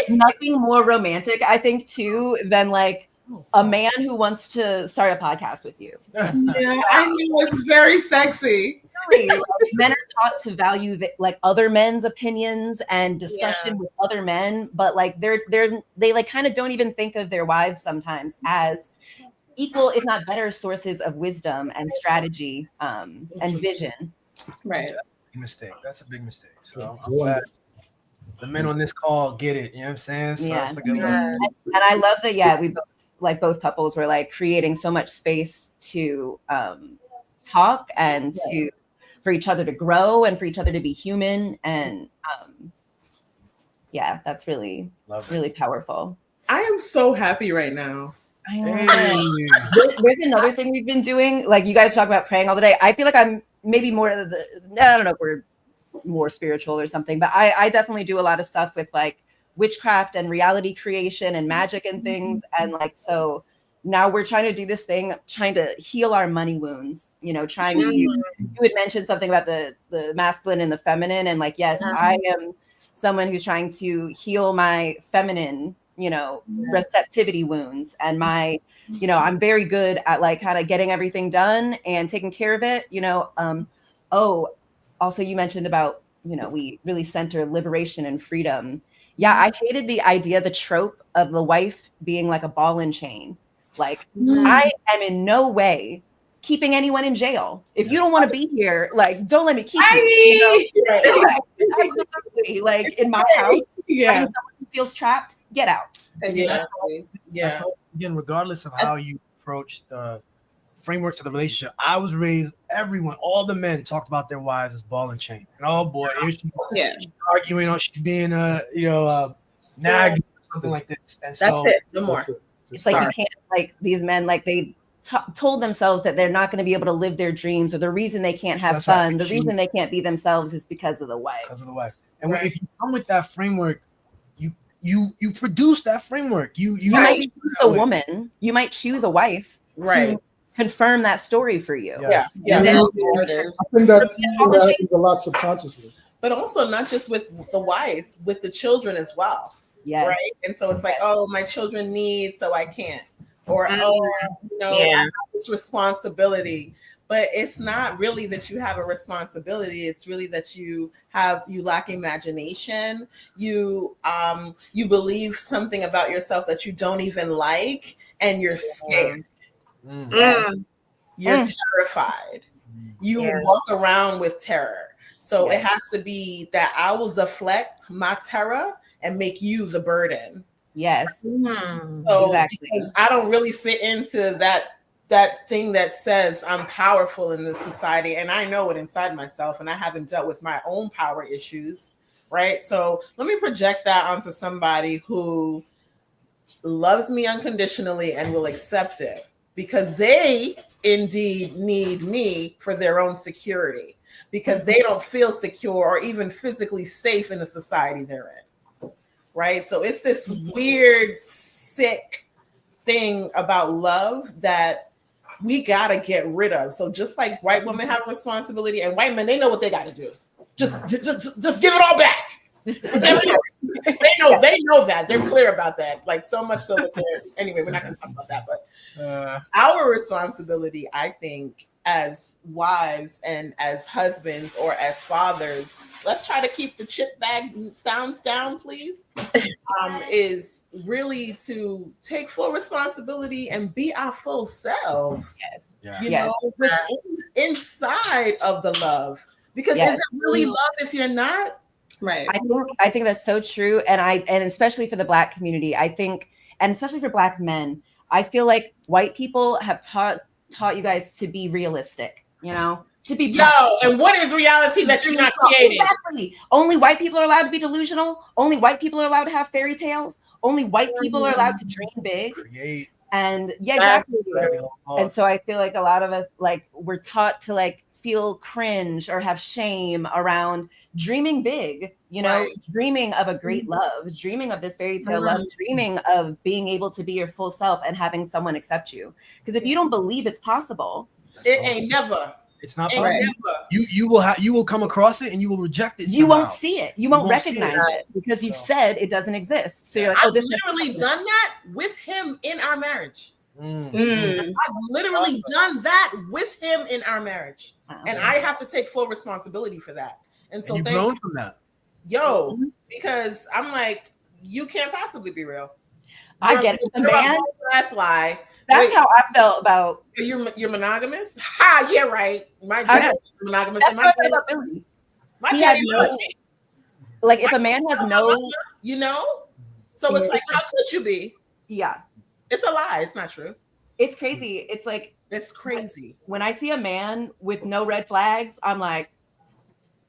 Nothing more romantic, I think, too, than like a man who wants to start a podcast with you. Yeah, I know, it's very sexy. Really, like, men are taught to value like other men's opinions and discussion with other men, but like they like kind of don't even think of their wives sometimes as equal, if not better, sources of wisdom and strategy and vision. Right. Mistake. That's a big mistake. So I'm glad the men on this call get it. You know what I'm saying? So that's a good one. And I love that. We both couples were like creating so much space to talk and for each other to grow and for each other to be human. And that's really powerful. I am so happy right now. I know. There's another thing we've been doing. Like you guys talk about praying all the day. I feel like I'm maybe more of I don't know if we're more spiritual or something, but I definitely do a lot of stuff with like witchcraft and reality creation and magic and things. And like, so now we're trying to do this thing, trying to heal our money wounds, trying to, you had mentioned something about the masculine and the feminine. And like, yes, I am someone who's trying to heal my feminine, receptivity wounds and my, I'm very good at like kind of getting everything done and taking care of it, also you mentioned about, we really center liberation and freedom. Yeah. I hated the trope of the wife being like a ball and chain. Like I am in no way keeping anyone in jail. If you don't want to be here, like, don't let me keep you. Absolutely. Like in my house, someone who feels trapped, get out. Exactly. Yeah. Again, regardless of how you approach the frameworks of the relationship, I was raised, all the men talked about their wives as ball and chain. And oh boy, she's arguing, or she's being nagged or something like this. And that's it. No more. It's like you can't, like these men, like they told themselves that they're not going to be able to live their dreams, or the reason they can't have fun, the reason they can't be themselves is because of the wife. And if you come with that framework, you produce that framework. You might choose a woman, you might choose a wife, to confirm that story for you. Yeah. I think that happens a lot subconsciously. But also not just with the wife, with the children as well. Yes. Right. And so it's like, oh, my children need, so I can't. Or I have this responsibility. But it's not really that you have a responsibility. It's really that you lack imagination. You believe something about yourself that you don't even like, and you're scared. You're terrified. You walk around with terror. So it has to be that I will deflect my terror and make you the burden. Yes. So because I don't really fit into that thing that says I'm powerful in this society, and I know it inside myself, and I haven't dealt with my own power issues, right? So let me project that onto somebody who loves me unconditionally and will accept it because they indeed need me for their own security, because they don't feel secure or even physically safe in the society they're in, right? So it's this weird, sick thing about love that we gotta get rid of. So just like white women have a responsibility, and white men, they know what they gotta do. Just give it all back. They know that. They're clear about that. Like so much so that they're anyway, we're not gonna talk about that, but our responsibility, I think, as wives and as husbands or as fathers, let's try to keep the chip bag sounds down, please. Is really to take full responsibility and be our full selves. You know, inside of the love. Because is it really love if you're not? Right. I think that's so true. And especially for the Black community, I think, and especially for Black men, I feel like white people have taught you guys to be realistic, you know, to be and what is reality that you're not creating? Exactly. Only white people are allowed to be delusional. Only white people are allowed to have fairy tales. Only white people are allowed to dream big. Create. And exactly. And so I feel like a lot of us, like, we're taught to like feel cringe or have shame around dreaming big, you know, dreaming of a great love, dreaming of this fairy tale love, dreaming of being able to be your full self and having someone accept you. Because if you don't believe it's possible, it ain't never. It's not possible. You will come across it and you will reject it. You won't see it. You won't recognize it because you've said it doesn't exist. So you're like, oh, this I've literally done that with him in our marriage. I've literally done that with him in our marriage. And I have to take full responsibility for that. And so you've grown from that. Because I'm like, you can't possibly be real. I get it. Man, that's lie. That's how I felt about. You're monogamous? Ha! Yeah, right. My dad was monogamous. That's how I felt about Billy. My dad like if a man has no, you know, so it's like, how could you be? Yeah, it's a lie. It's not true. It's crazy. It's like it's crazy. When I see a man with no red flags, I'm like,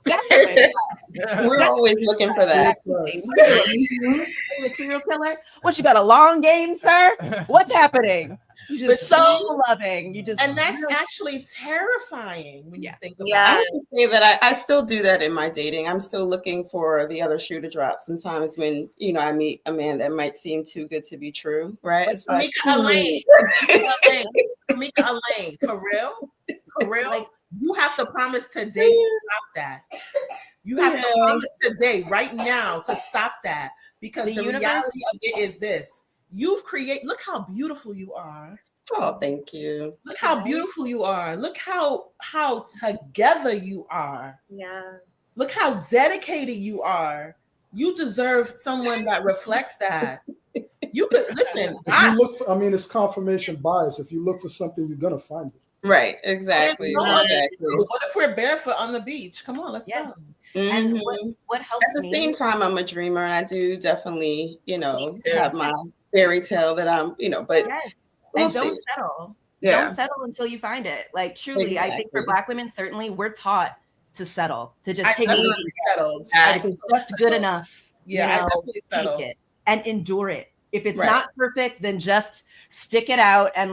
we're always looking for that. A serial killer? What, you got a long game, sir? What's happening? You're just so loving. You just, and that's actually terrifying when you think about it. I have to say that I still do that in my dating. I'm still looking for the other shoe to drop. Sometimes when I meet a man that might seem too good to be true, right? It's like Elaine, for real, like, you have to promise today to stop that. You have to promise today, right now, to stop that. Because the reality of it is this. You've created, look how beautiful you are. Oh, thank you. Look how beautiful you are. Look how together you are. Yeah. Look how dedicated you are. You deserve someone that reflects that. You could listen. It's confirmation bias. If you look for something, you're gonna find it. Right, exactly. What if we're barefoot on the beach? Come on, let's go. And what helps at the same time, I'm a dreamer, and I do definitely, have my fairy tale that I'm, but and don't settle. Yeah. Don't settle until you find it. Like truly, I think for Black women, certainly we're taught to settle, to just take it. It's just good enough. Yeah, I definitely settle. Take it and endure it. If it's not perfect, then just stick it out and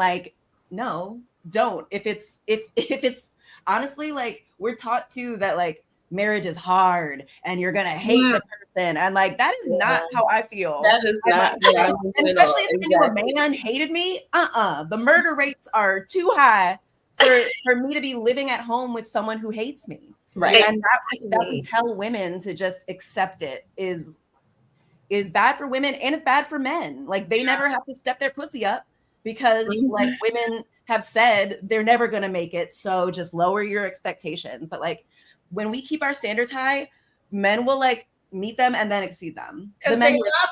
no, don't. If it's honestly, like, we're taught too that like marriage is hard and you're gonna hate the person, and like that is not how I feel. That is not, and especially if a man hated me. The murder rates are too high for me to be living at home with someone who hates me. Right. And that we tell women to just accept it is bad for women, and it's bad for men. Like they never have to step their pussy up because like women have said they're never gonna make it. So just lower your expectations. But like when we keep our standards high, men will like meet them and then exceed them. Because they love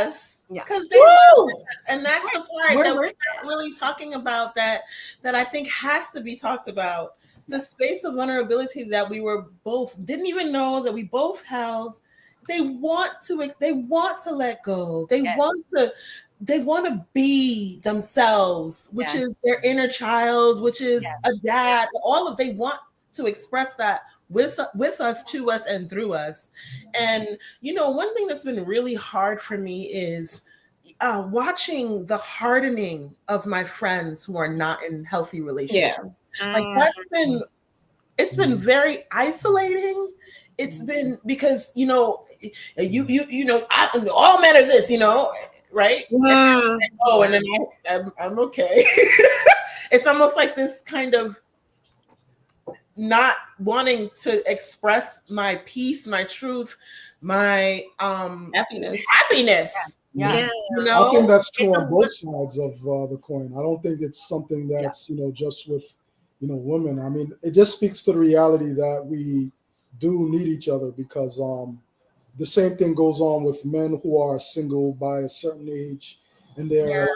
us. Yeah. Because they love us. And that's the part that we're not really talking about that I think has to be talked about. The space of vulnerability that we were both didn't even know that we both held. They want to let go. They want to be themselves, which is their inner child, which is a dad. They want to express that with us, to us, and through us. And one thing that's been really hard for me is watching the hardening of my friends who are not in healthy relationships. Like it's been very isolating. It's been because all men are this, right? And then I'm okay. It's almost like this kind of not wanting to express my peace, my truth, my Happiness. Yeah. You I know, think that's true It's on a both sides of the coin. I don't think it's something that's just with women. I mean, it just speaks to the reality that we do need each other, because the same thing goes on with men who are single by a certain age, and they're like,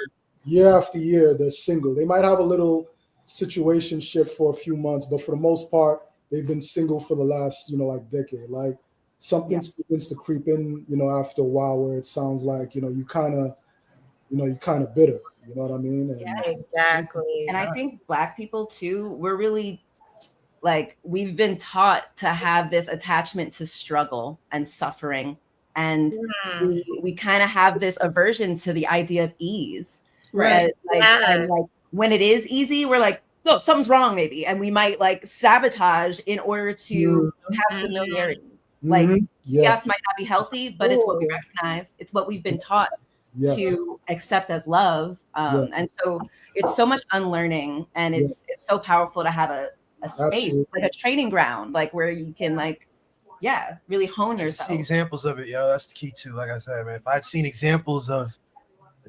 year after year they're single. They might have a little situationship for a few months, but for the most part they've been single for the last like decade. Like something begins to creep in after a while, where it sounds like you kind of bitter. You know what I mean? And Exactly. And I think Black people too, we're really like, we've been taught to have this attachment to struggle and suffering. And we kind of have this aversion to the idea of ease. Right. And like when it is easy, we're like, oh, something's wrong, maybe. And we might like sabotage in order to have familiarity. Like chaos might not be healthy, but it's what we recognize. It's what we've been taught to accept as love. And so it's so much unlearning, and it's so powerful to have a space, Absolutely. like a training ground, like where you can really hone See yourself. examples of it, yo. That's the key too. Like I said, man, if I'd seen examples of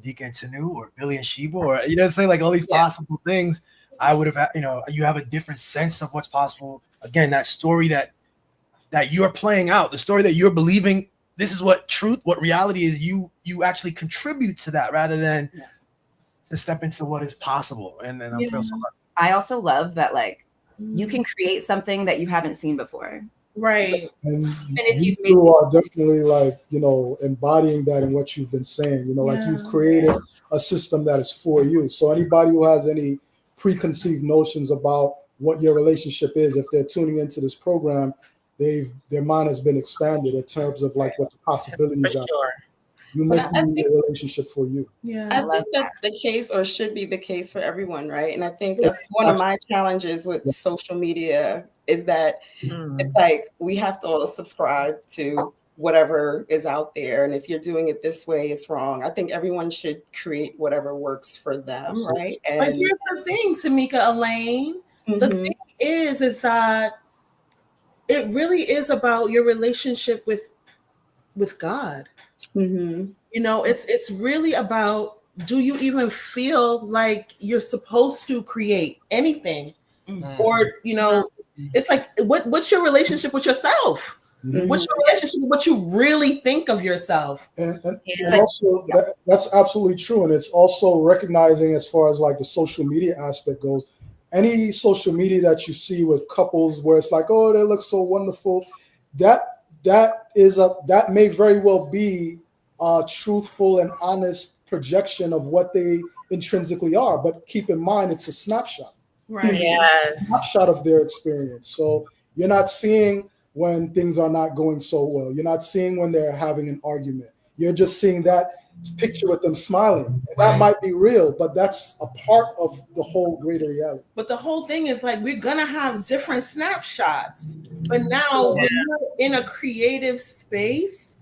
Adika and Tanu, or Billy and Sheba, or what I'm saying, like all these possible things, I would have, you have a different sense of what's possible. Again, that story that you're playing out, the story that you're believing, this is what reality is. You actually contribute to that rather than to step into what is possible. And then I feel so lucky. I also love that, like, you can create something that you haven't seen before. Right. And if you are definitely like, embodying that in what you've been saying, like you've created a system that is for you. So anybody who has any preconceived notions about what your relationship is, if they're tuning into this program, their mind has been expanded in terms of like what the possibilities are. You make a relationship for you. Yeah, I think that's the case, or should be the case for everyone, right? And I think that's one of my challenges with social media, is that it's like we have to all subscribe to whatever is out there, and if you're doing it this way, it's wrong. I think everyone should create whatever works for them, right? But here's the thing, Tamika, Elaine. The thing is that it really is about your relationship with God. It's really about, do you even feel like you're supposed to create anything? Or it's like, what's your relationship with yourself? What's your relationship with what you really think of yourself? And also, that's absolutely true. And it's also recognizing, as far as like the social media aspect goes, any social media that you see with couples where it's like, oh, they look so wonderful, that may very well be a truthful and honest projection of what they intrinsically are. But keep in mind, it's a snapshot. Right. Yes. A snapshot of their experience. So you're not seeing when things are not going so well. You're not seeing when they're having an argument. You're just seeing that picture with them smiling. And that might be real, but that's a part of the whole greater reality. But the whole thing is like, we're going to have different snapshots. But now when you're in a creative space,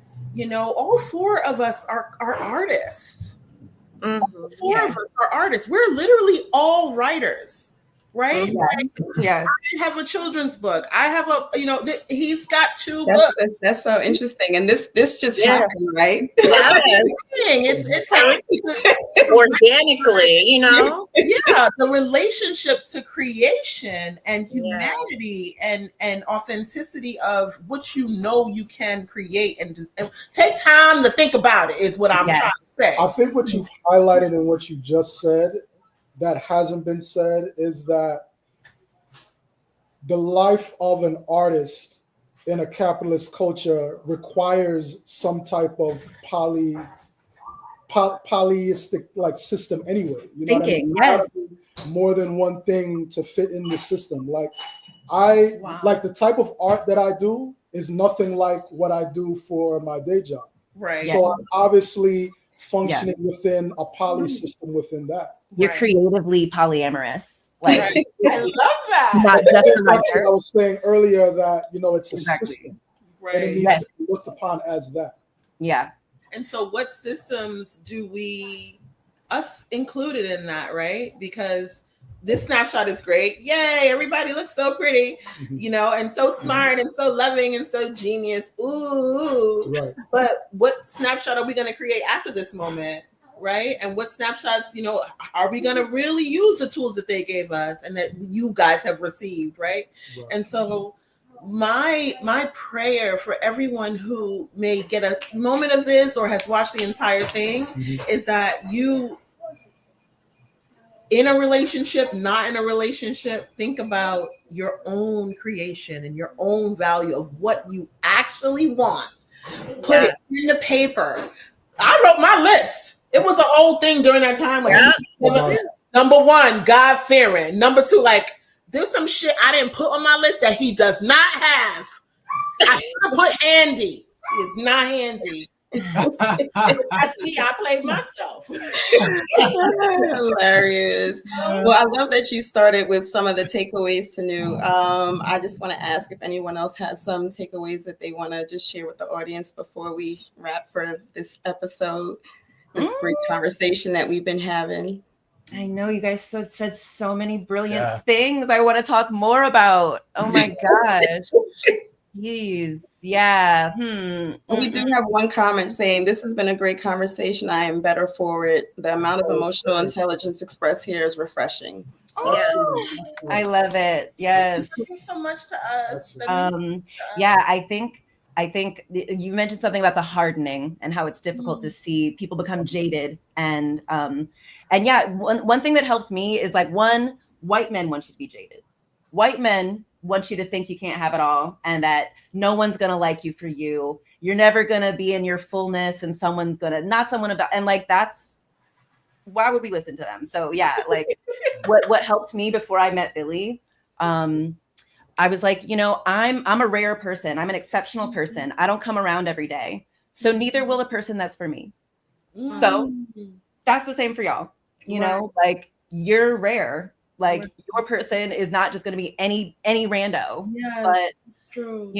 all four of us are artists. All four of us are artists. We're literally all writers. Right? Yes. I have a children's book. I have he's got two books. That's so interesting. And this just happened, right? It's like organically, Yeah, the relationship to creation and humanity and authenticity of what you can create, and take time to think about it is what I'm trying to say. I think what you've highlighted and what you just said that hasn't been said is that the life of an artist in a capitalist culture requires some type of polyistic like system anyway. Thinking, more than one thing to fit in the system. Like like the type of art that I do is nothing like what I do for my day job. Right. So I'm obviously functioning within a poly system within that. You're creatively polyamorous. Like, I love that. Not just I was saying earlier that it's a system, right? And it needs to be looked upon as that. Yeah. And so, what systems do us included in that, right? Because this snapshot is great. Yay, everybody looks so pretty, and so smart and so loving and so genius. Ooh. Right. But what snapshot are we going to create after this moment? Right? And what snapshots, are we going to really use the tools that they gave us and that you guys have received? Right. And so my prayer for everyone who may get a moment of this or has watched the entire thing is that you, in a relationship, not in a relationship, think about your own creation and your own value of what you actually want. Put it in the paper. I wrote my list. It was a whole thing during that time. Like, number one, God fearing. Number two, like, there's some shit I didn't put on my list that he does not have. I should have put handy. It's not handy. That's me. I played myself. Hilarious. Well, I love that you started with some of the takeaways, Tanu. I just want to ask if anyone else has some takeaways that they want to just share with the audience before we wrap for this episode. This great conversation that we've been having. I know you guys said so many brilliant things I want to talk more about. Oh my gosh. Please. Yeah. We do have one comment saying, this has been a great conversation. I am better for it. The amount of emotional intelligence expressed here is refreshing. I love it. Yes. Thank you so much to us. Yeah, I think you mentioned something about the hardening and how it's difficult to see people become jaded. And yeah, one thing that helped me is like, one, white men want you to be jaded. White men want you to think you can't have it all and that no one's going to like you for you. You're never going to be in your fullness and someone's going to, not someone about, and like, that's, why would we listen to them? So yeah, like what helped me before I met Billy, I was like, I'm a rare person. I'm an exceptional person. I don't come around every day. So neither will a person that's for me. So that's the same for y'all. Like, you're rare. Like, your person is not just going to be any rando. But true.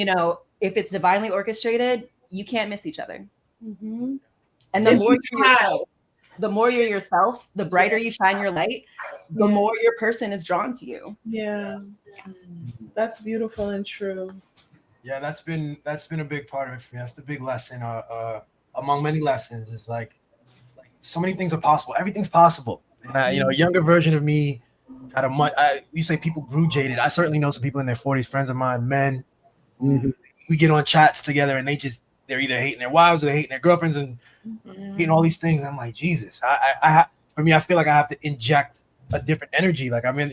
If it's divinely orchestrated, you can't miss each other. Mm-hmm. And the more you're yourself, the brighter you shine your light, the more your person is drawn to you. Yeah. That's beautiful and true. Yeah, that's been a big part of it for me. That's the big lesson, among many lessons, is like so many things are possible. Everything's possible. And a younger version of me had you say people grew jaded. I certainly know some people in their 40s, friends of mine, men, we get on chats together and they're either hating their wives or they're hating their girlfriends and hating all these things. I'm like, Jesus, for me, I feel like I have to inject a different energy. Like I'm in,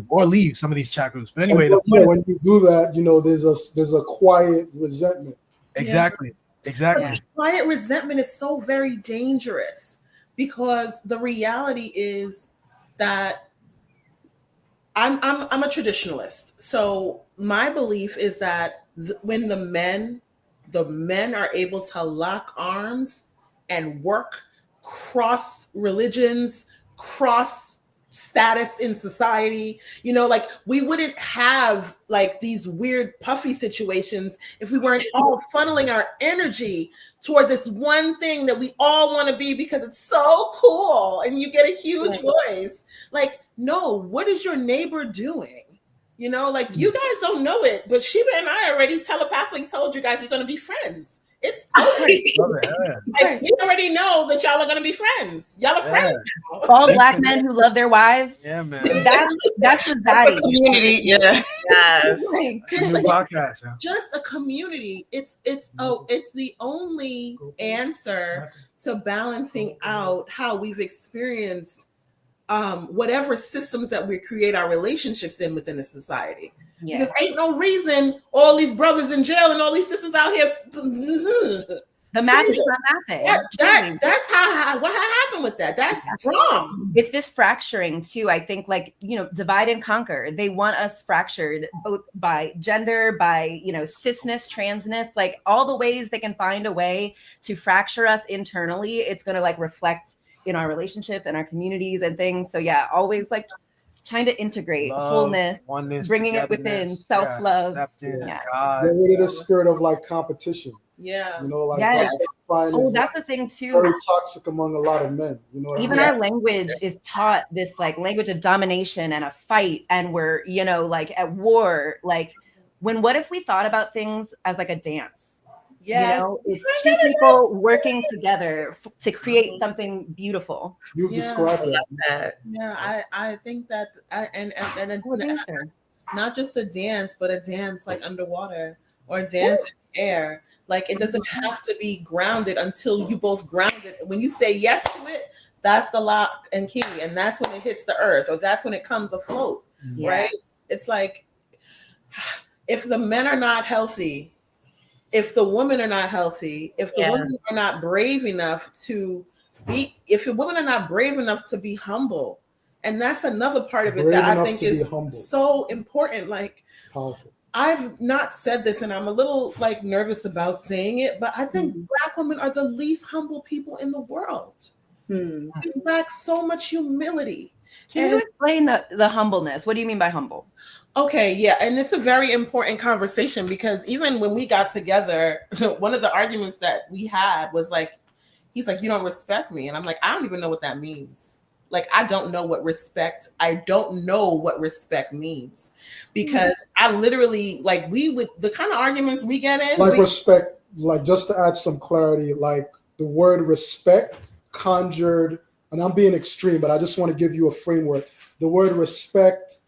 or leave some of these chat groups. But anyway, when you do that, there's a quiet resentment. Exactly. Quiet resentment is so very dangerous because the reality is that I'm a traditionalist. So my belief is that when the men are able to lock arms and work cross religions, cross status in society, like we wouldn't have like these weird puffy situations if we weren't all funneling our energy toward this one thing that we all want to be because it's so cool and you get a huge voice. Like, no, what is your neighbor doing? Like you guys don't know it, but Sheba and I already telepathically told you guys you're going to be friends. It's like, we already know that y'all are going to be friends. Y'all are friends now. All Black men who love their wives. Yeah, man. That's society. Community. Yeah. Yes. Podcast, just a community. It's the only answer to balancing out how we've experienced whatever systems that we create our relationships in within a society. Yeah. Because ain't no reason all these brothers in jail and all these sisters out here. The math is not mathing. That's what happened with that. That's wrong. It's this fracturing too. I think divide and conquer. They want us fractured both by gender, by cisness, transness, like all the ways they can find a way to fracture us internally. It's going to reflect in our relationships and our communities and things. So yeah, always trying to integrate wholeness, oneness, bringing it within, self-love. Get rid of the spirit of competition. Yeah. You know, like Yes. that's what I find Oh, is that's the thing very too. toxic among a lot of men. You know what Even I mean? our language is taught this like language of domination and a fight, and we're, you know, like at war. Like, when what if we thought about things as like a dance? Yes. You know, it's two people working together to create something beautiful. You've Yeah. described that. That. Yeah, I think that Oh, dancer. not just a dance, but a dance like underwater or a dance in the air. Like it doesn't have to be grounded until you both grounded. When you say yes to it, that's the lock and key, and that's when it hits the earth, or that's when it comes afloat, Yeah. right? It's like if the men are not healthy, if the women are not healthy, if the Yeah. women are not brave enough to be, if the women are not brave enough to be humble, and that's another part of it Brave that I enough think to be is humble. so important. Like Powerful. I've not said this, and I'm a little like nervous about saying it, but I think Black women are the least humble people in the world. Hmm. We lack so much humility. Can you And explain the humbleness? What do you mean by humble? okay, yeah, and it's a very important conversation because even when we got together, one of the arguments that we had was like, he's like, "You don't respect me," and I'm like, "I don't even know what that means." Like, I don't know what respect. I don't know what respect means because I literally like we would the kind of arguments we get in. Like respect, like just to add some clarity, like the word respect conjured, and I'm being extreme, but I just want to give you a framework. The word respect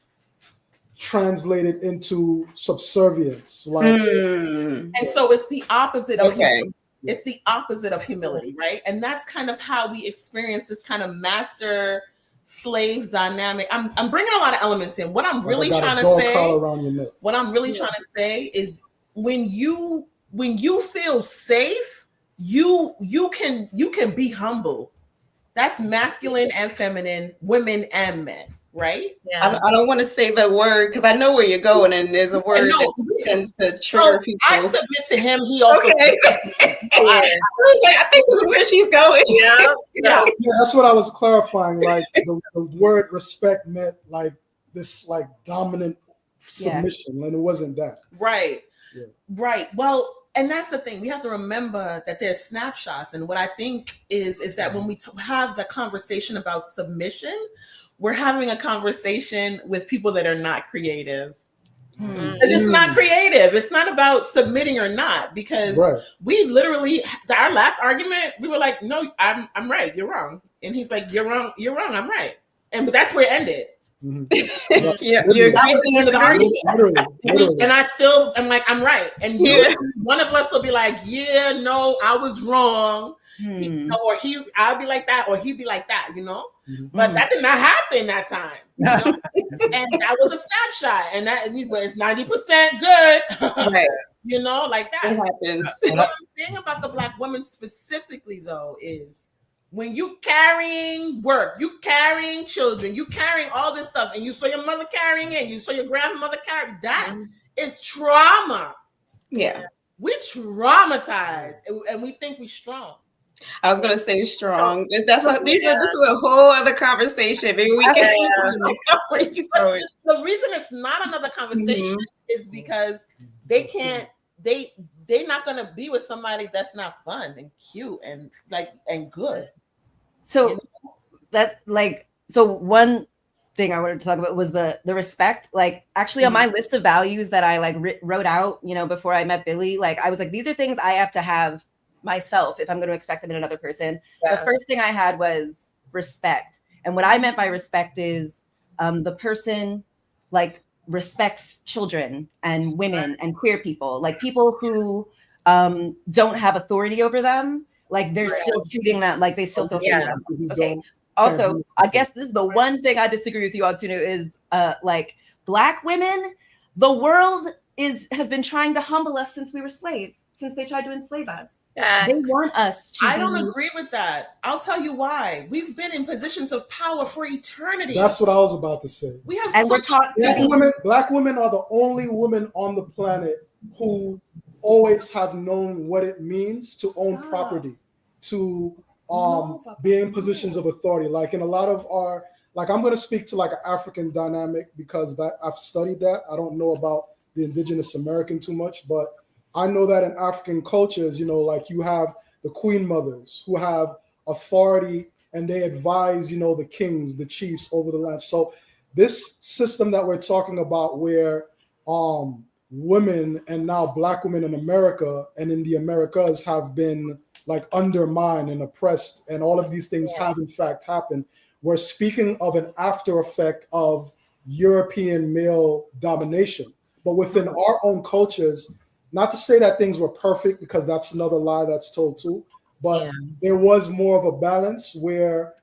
translated into subservience, like Hmm. And so it's the opposite of Okay. it's the opposite of humility, right? And that's kind of how we experience this kind of master slave dynamic. I'm bringing a lot of elements in. What I'm like really I got trying a to dog say, collar around your neck. what I'm really trying to say is when you feel safe, you can be humble. That's masculine and feminine, women and men, right? Yeah. I don't want to say the word because I know where you're going, and there's a word No, that tends to so trigger people. I submit to him. He also Okay. Yeah. I think this is where she's going. Yeah. Yes. Yeah, that's what I was clarifying. Like the word respect meant like this like dominant submission, and it wasn't that. Right. Yeah. Right. Well, and that's the thing. We have to remember that there's snapshots. And what I think is that when we have the conversation about submission, we're having a conversation with people that are not creative. They're just not creative. It's not about submitting or not, because Right. we literally our last argument, we were like, "No, I'm right. You're wrong." And he's like, "You're wrong. You're wrong. I'm right." And that's where it ended. Mhm. Yeah, Literally. That was the end of the argument. Literally. And I still am like, I'm right. And one of us will be like, yeah, no, I was wrong. Or I'll be like that, or he'd be like that, you know? But that did not happen that time. You know? And that was a snapshot. And that but it's 90% good. Right. You know, like that. It happens. What I'm saying about the Black woman specifically, though, is when you carrying work, you carrying children, you carrying all this stuff, and you saw your mother carrying it, you saw your grandmother carrying that, is trauma. Yeah. We traumatized, and we think we're strong. I was gonna say strong. This is a whole other conversation. Maybe we can. Where you going? The reason it's not another conversation is because they can't. They're not gonna be with somebody that's not fun and cute and and good. So that so one thing I wanted to talk about was the respect. Like actually on my list of values that I wrote out, you know, before I met Billy, like I was like, these are things I have to have myself if I'm going to expect them in another person. Yes. The first thing I had was respect. And what I meant by respect is the person like respects children and women and queer people, like people who don't have authority over them. Like they're still treating that like they still feel safe. Okay. Also, I guess this is the one thing I disagree with you on, Tunu, is like Black women, the world has been trying to humble us since we were slaves, since they tried to enslave us. They want us to I don't agree with that. I'll tell you why. We've been in positions of power for eternity. That's what I was about to say. We have and we're taught Black women are the only women on the planet who always have known what it means to own property, to be in positions of authority. Like in a lot of our, like I'm going to speak to like an African dynamic because that I've studied that. I don't know about the indigenous American too much, but I know that in African cultures, like you have the queen mothers who have authority and they advise, the kings, the chiefs over the land. So this system that we're talking about where women and now Black women in America and in the Americas have been like undermined and oppressed, and all of these things have in fact happened. We're speaking of an after effect of European male domination. But within our own cultures, not to say that things were perfect, because that's another lie that's told too, but there was more of a balance where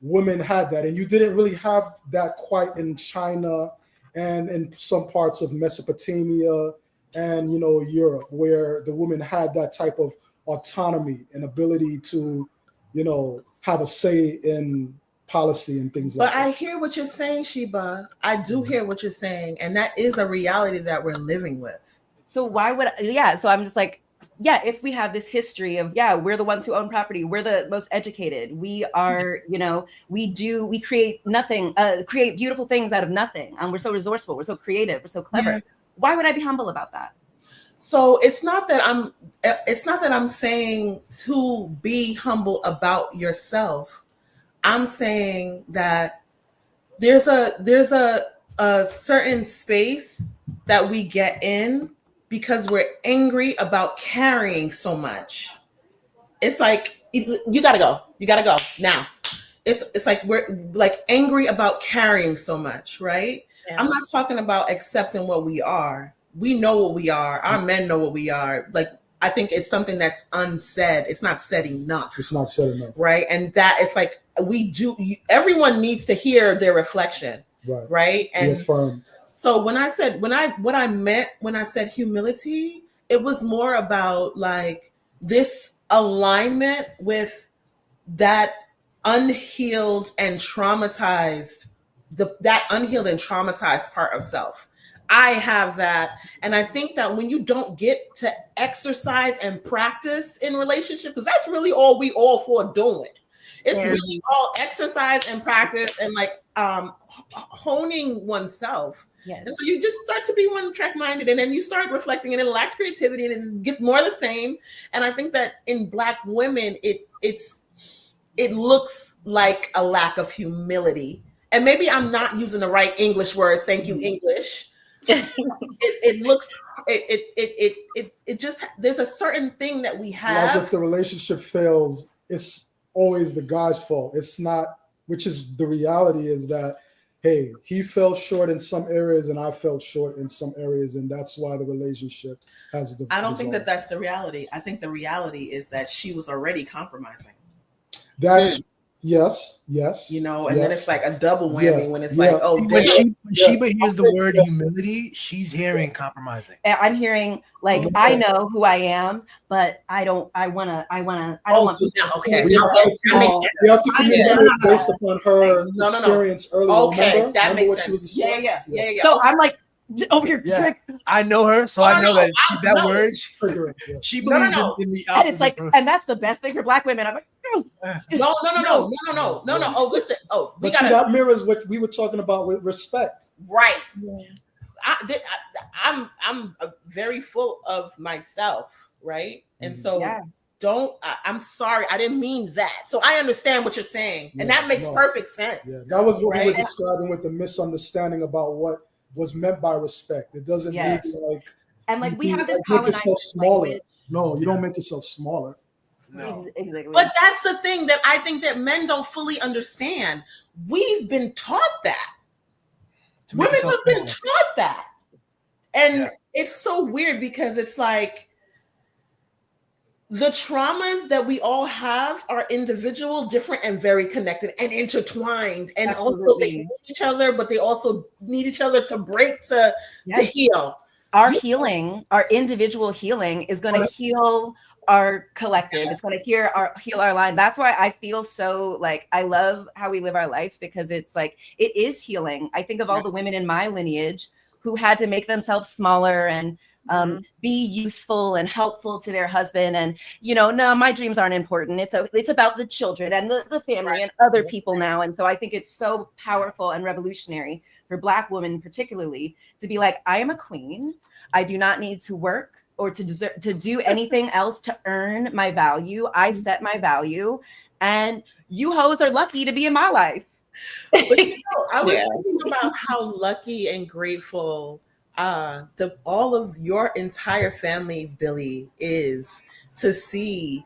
women had that. And you didn't really have that quite in China and in some parts of Mesopotamia and, Europe, where the women had that type of autonomy and ability to, have a say in policy and things like that. But I hear what you're saying, Sheba. I do hear what you're saying. And that is a reality that we're living with. So why would so I'm just like, if we have this history of we're the ones who own property, we're the most educated, we are, we create nothing, create beautiful things out of nothing, and we're so resourceful, we're so creative, we're so clever. Why would I be humble about that? So it's not that I'm saying to be humble about yourself. I'm saying that there's a certain space that we get in because we're angry about carrying so much. It's like, you gotta go now. It's like we're like angry about carrying so much, right? Yeah. I'm not talking about accepting what we are. We know what we are. Our men know what we are. Like, I think it's something that's unsaid. It's not said enough. It's not said enough. Right. And that it's like everyone needs to hear their reflection. Right. And so when I said, what I meant when I said humility, it was more about like this alignment with that unhealed and traumatized, that unhealed and traumatized part of self. I have that. And I think that when you don't get to exercise and practice in relationship, because that's really all we all for doing. It's really all exercise and practice and like honing oneself. Yes. And so you just start to be one-track minded, and then you start reflecting, and it lacks creativity, and then get more of the same. And I think that in Black women, it looks like a lack of humility. And maybe I'm not using the right English words. Thank you, English. It looks it just, there's a certain thing that we have. Like if the relationship fails, it's always the guy's fault. It's not, which is the reality is that, hey, he fell short in some areas and I fell short in some areas, and that's why the relationship has the. I don't think that that's the reality. I think the reality is that she was already compromising. That's yes. And then it's like a double whammy when it's like, when Sheba hears the word humility, she's hearing compromising. I'm hearing like, I know who I am, but I don't want to. Okay. We have to communicate based upon her experience earlier. Okay, remember? That remember makes sense. Yeah. So I'm like, over here. Yeah. I know her, so I know that word. She believes in the opposite. And it's like, and that's the best thing for Black women. I'm like, no. Oh, listen. Oh, but see, that mirrors what we were talking about with respect. Right. Yeah. I'm very full of myself, right? And so I'm sorry, I didn't mean that. So I understand what you're saying, and that makes perfect sense. Yeah, that was what we were describing with the misunderstanding about what was meant by respect. It doesn't mean like, and like we have this colonized language. No, you don't make yourself smaller. No. Exactly. But that's the thing that I think that men don't fully understand. We've been taught that. Women have been taught that. And it's so weird because it's like the traumas that we all have are individual, different, and very connected and intertwined. And also they need each other, but they also need each other to break to heal. Our healing, our individual healing is going to heal our collective. It's going to heal our line. That's why I feel so like, I love how we live our life, because it's like, it is healing. I think of all the women in my lineage who had to make themselves smaller and be useful and helpful to their husband. And, no, my dreams aren't important. It's about the children and the family and other people now. And so I think it's so powerful and revolutionary for Black women, particularly, to be like, I am a queen. I do not need to work. or to deserve to do anything else to earn my value. I set my value, and you hoes are lucky to be in my life. But you know, I was Yeah. thinking about how lucky and grateful all of your entire family, Billy, is to see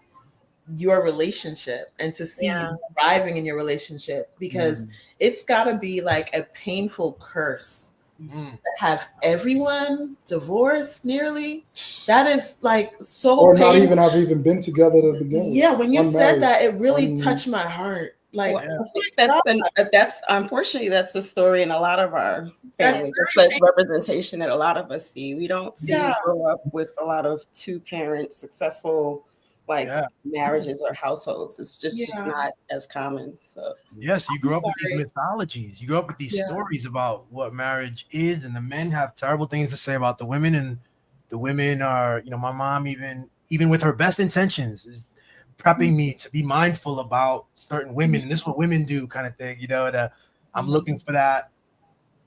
your relationship and to see Yeah. you thriving in your relationship, because it's got to be like a painful curse Mm. to have everyone divorced nearly. That is like so Or not painful. even have even been together to begin with. Yeah, when you said Unmarried. that, it really touched my heart. Like, Well, Yeah. I think that's unfortunately that's the story in a lot of our That's families. very That's representation that a lot of us see. We don't see Yeah. grow up with a lot of two parent successful like Yeah. marriages or households. It's just Yeah. not as common. So Yes, you grow up with these sorry. mythologies. You grow up with these Yeah. stories about what marriage is, and the men have terrible things to say about the women, and the women are, my mom even with her best intentions is prepping me to be mindful about certain women, and this is what women do, kind of thing. I'm looking for that,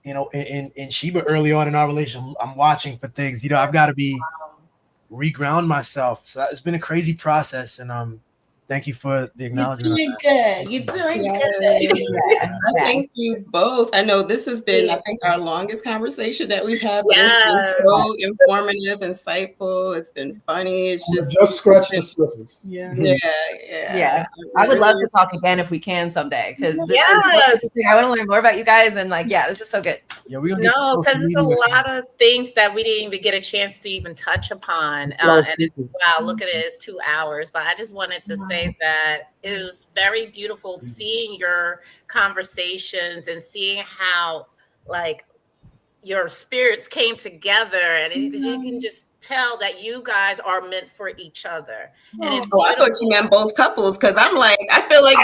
in Sheba early on in our relationship. I'm watching for things. I've got to be reground myself. So it's been a crazy process, and thank you for the You're acknowledgement. doing good. You're doing good. I thank you both. I know this has been, I think, our longest conversation that we've had, but it's been Yes. so informative, insightful. It's been funny. It's We just just scratched the surface. Yeah. Yeah. I would love to talk again if we can someday, because this is so Yes. interesting. I want to learn more about you guys, and this is so good. Yeah, we're gonna get No, social because it's a media. lot of things that we didn't even get a chance to even touch upon. Last And it's, week. wow, look at it, it's 2 hours. But I just wanted to say that it was very beautiful seeing your conversations and seeing how, like, your spirits came together, and you can just tell that you guys are meant for each other. And it's Oh, I thought beautiful. you meant both couples, because I'm like, I feel like,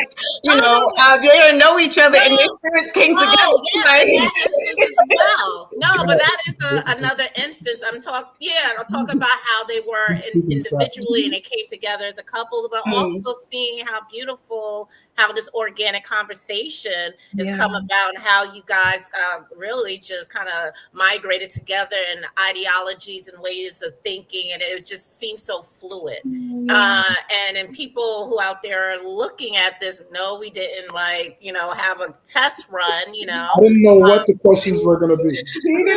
Oh, they don't know each other and their no. spirits came together. Oh, yeah, in Like, that instance as well. No, but that is another instance. I'm talking about how they were He's speaking facts. individually and they came together as a couple, but also seeing how beautiful how this organic conversation has come about, and how you guys really just kind of migrated together in ideologies and ways of thinking, and it just seems so fluid. And then people who out there are looking at this, no, we didn't have a test run, I didn't know what the questions were going to be.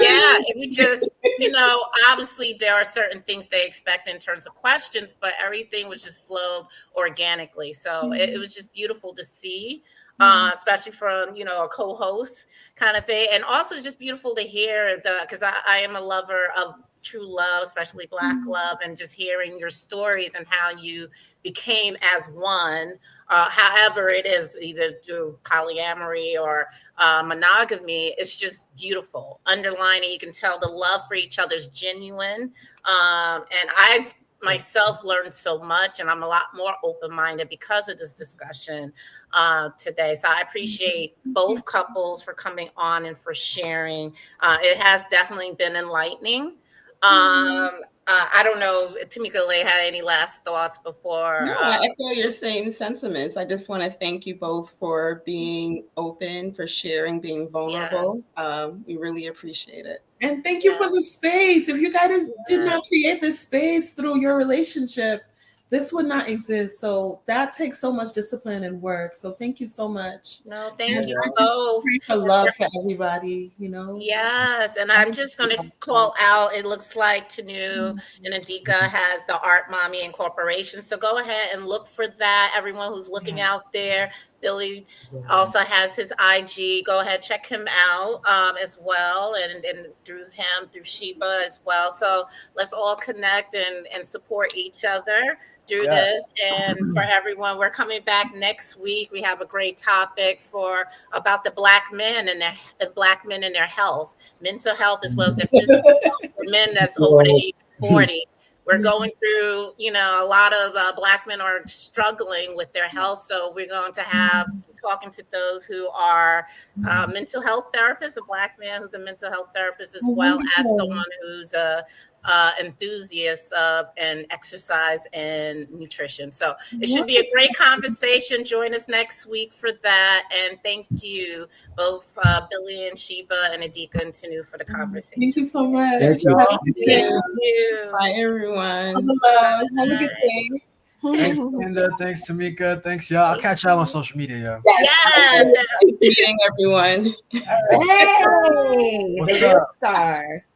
yeah, and we just, obviously there are certain things they expect in terms of questions, but everything was just flowed organically. So it was just beautiful to see, especially from, a co-host kind of thing. And also just beautiful to hear because I am a lover of true love, especially Black love, and just hearing your stories and how you became as one, however it is, either through polyamory or monogamy. It's just beautiful. Underlining, you can tell the love for each other is genuine. And I myself learned so much, and I'm a lot more open-minded because of this discussion today. So I appreciate both couples for coming on and for sharing. It has definitely been enlightening. I don't know, Tamika Lay had any last thoughts before? No, I echo your same sentiments. I just want to thank you both for being open, for sharing, being vulnerable. We really appreciate it. And thank you for the space. If you guys did not create this space through your relationship, this would not exist. So that takes so much discipline and work. So thank you so much. No, thank you. Pray for love for everybody, Yes, and I'm just going to call out, it looks like Tanu and Adika has the Art Mommy Incorporation. So go ahead and look for that. Everyone who's looking out there, Billy also has his IG. Go ahead, check him out as well, and through him, through Sheba as well. So let's all connect and support each other through this. And for everyone, we're coming back next week. We have a great topic about the Black men and their health, mental health, as well as their physical health for men that's over the age of 40. We're going through, a lot of Black men are struggling with their health. So we're going to have talking to those who are mental health therapists, a Black man who's a mental health therapist, as well as someone who's a enthusiasts of and exercise and nutrition. So it should be a great conversation. Join us next week for that. And thank you both, Billy and Sheba and Adika and Tanu for the conversation. Thank you so much. Thank you. Thank you. Bye, everyone. Have a good day. Thanks, Linda. Thanks, Tamika. Thanks, y'all. I'll catch y'all on social media, yo. Yeah. Meeting everyone. Hey, What's the up? star.